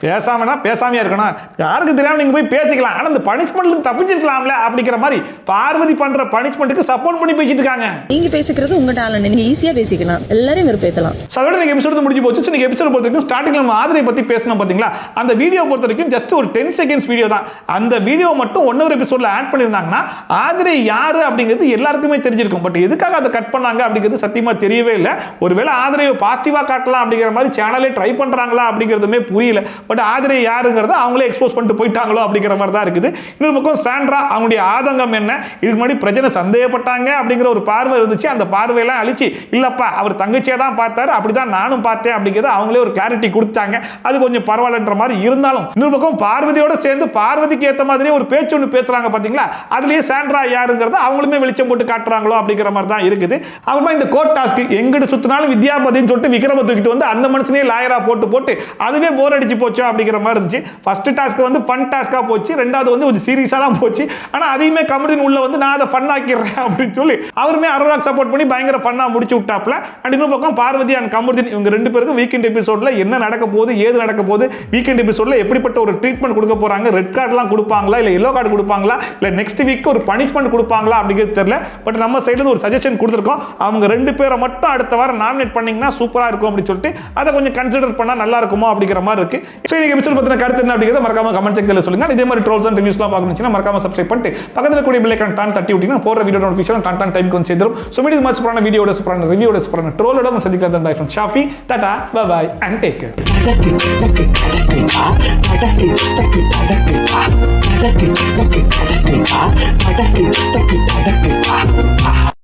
பேசாமனா பேசாமையா இருக்கணும், யாருக்கு தெரியாம நீங்க போய் பேசிக்கலாம், ஆனா இந்த பனிஷ்மெண்ட்ல தப்பிச்சிருக்கலாம்ல அப்படிங்கிற மாதிரி பார்வதி பண்ற பனிஷ்மெண்ட்டுக்கு சப்போர்ட் பண்ணி பேசிட்டு இருக்காங்க. நீங்க பேசிக்கிறது உங்க டேலண்ட், நீங்க ஈஸியா பேசிக்கலாம், எல்லாரும் வெறுப்பேத்தலாம். அதோட நீங்க எபிசோட் முடிஞ்சு போச்சு. நீங்க எபிசோட் பொறுத்த வரைக்கும் ஸ்டார்டிங்ல நம்ம ஆதிரை பத்தி பேசணும் பாத்தீங்களா, அந்த வீடியோ பொறுத்த வரைக்கும் ஜஸ்ட் ஒரு 10 செகண்ட்ஸ் வீடியோ தான். அந்த வீடியோ மட்டும் ஒன்னொரு எபிசோட்ல ஆட் பண்ணிருந்தாங்கன்னா ஆதிரை யாரு அப்படிங்கிறது எல்லாருக்குமே தெரிஞ்சிருக்கும். பட் எதுக்காக அதை கட் பண்ணாங்க அப்படிங்கிறது சத்தியமா தெரியவே இல்லை. ஒருவேளை ஆதிரையை பாசிட்டிவா காட்டலாம் அப்படிங்கிற மாதிரி சேனலே ட்ரை பண்றாங்களா அப்படிங்கிறதுமே புரியல. பட் ஆதிரை யாருங்கிறத அவங்களே எக்ஸ்போஸ் பண்ணிட்டு போயிட்டாங்களோ அப்படிங்கிற மாதிரி தான் இருக்குது. இன்னொரு பக்கம் சாண்ட்ரா அவங்களுடைய ஆதங்கம் என்ன, இதுக்கு முன்னாடி பிரச்சனை சந்தேகப்பட்டாங்க அப்படிங்கிற ஒரு பார்வை இருந்துச்சு, அந்த பார்வையெல்லாம் அழிச்சு இல்லப்பா அவர் தங்கச்சியை தான் பார்த்தாரு, அப்படிதான் நானும் பார்த்தேன் அப்படிங்கிறத அவங்களே ஒரு கிளாரிட்டி கொடுத்தாங்க. அது கொஞ்சம் பரவாயில்லன்ற மாதிரி இருந்தாலும் இன்னொரு பக்கம் பார்வதியோட சேர்ந்து பார்வதிக்கு ஏற்ற மாதிரியே ஒரு பேச்சு ஒன்று பேசுறாங்க பாத்தீங்களா, அதுலயே சாண்ட்ரா யாருங்கிறத அவங்களுமே வெளிச்சம் போட்டு காட்டுறாங்களோ அப்படிங்கிற மாதிரி தான் இருக்குது. அப்புறமா இந்த கோர்ட் டாஸ்க் எங்கிட்டு சுத்தினாலும் வித்யாபதின்னு சொல்லிட்டு விக்ரம தூக்கிட்டு வந்து அந்த மனுஷனே லாயரா போட்டு அதுவே போர் அடிச்சு போச்சு அப்படிங்கிற மாதிரி இருந்துச்சு. ஃபர்ஸ்ட் டாஸ்க் வந்து ஃபன் டாஸ்கா போச்சு, ரெண்டாவது வந்து ஒரு சீரியஸா தான் போச்சு. ஆனா அதையுமே கமருதீன் உள்ள வந்து நான் அதை ஃபன் ஆக்கிடுறேன் அப்படின்னு சொல்லி அவருமே அரோராக்கு சப்போர்ட் பண்ணி பயங்கர ஃபன்னா முடிச்சு விட்டாப்ல. அண்ட் இன்னொரு பக்கம் பார்வதி அண்ட் கமருதீன் இவங்க 2 பேருக்கும் வீக்கெண்ட் எபிசோட்ல என்ன நடக்க போகுது, ஏது நடக்க போகுது, வீக்கெண்ட் எபிசோட்ல எப்படிப்பட்ட ஒரு ட்ரீட்மெண்ட் கொடுக்க போறாங்க, ரெட் கார்டுலாம் கொடுப்பாங்களா இல்ல எல்லோ கார்டு கொடுப்பாங்களா இல்ல நெக்ஸ்ட் வீக் ஒரு பனிஷ்மெண்ட் கொடுப்பாங்களா அப்படிங்கிறது தெரியல. பட் நம்ம சைடுல ஒரு சஜஷன் கொடுத்துருக்கோம், அவங்க 2 பேரை மட்டும் அடுத்த வாரம் நாமினேட் பண்ணீங்கன்னா சூப்பரா இருக்கும் அப்படின்னு சொல்லிட்டு அதை கொஞ்சம் கன்சிடர் பண்ணா நல்லா இருக்குமோ அப்படிங்கிற மாதிரி இருக்கு. சரி நீங்க எபிசோட் பத்தின கருத்து என்ன அப்படிங்கிறத மறக்காம கமெண்ட் செக்ஷன்ல சொல்லுங்க. இதே மாதிரி ட்ரோல்ஸ் அண்ட் ரிவ்யூஸ்லாம் பார்க்கணும்னா மறக்காம சப்ஸ்கிரைப் பண்ணிட்டு பக்கத்துல கூடிய பெல் ஐகான் டான் தட்டி விட்டீங்கன்னா போற வீடியோ நோட்டிஃபிகேஷன் டான் டைம் கொஞ்சம் சேரும். சோ மீடியா மச் சூப்பரான வீடியோட சூப்பரான ரிவ்யூட சூப்பரான ட்ரோலோட சந்திக்கலாம். Bye from Shafi, tata, bye bye and take care.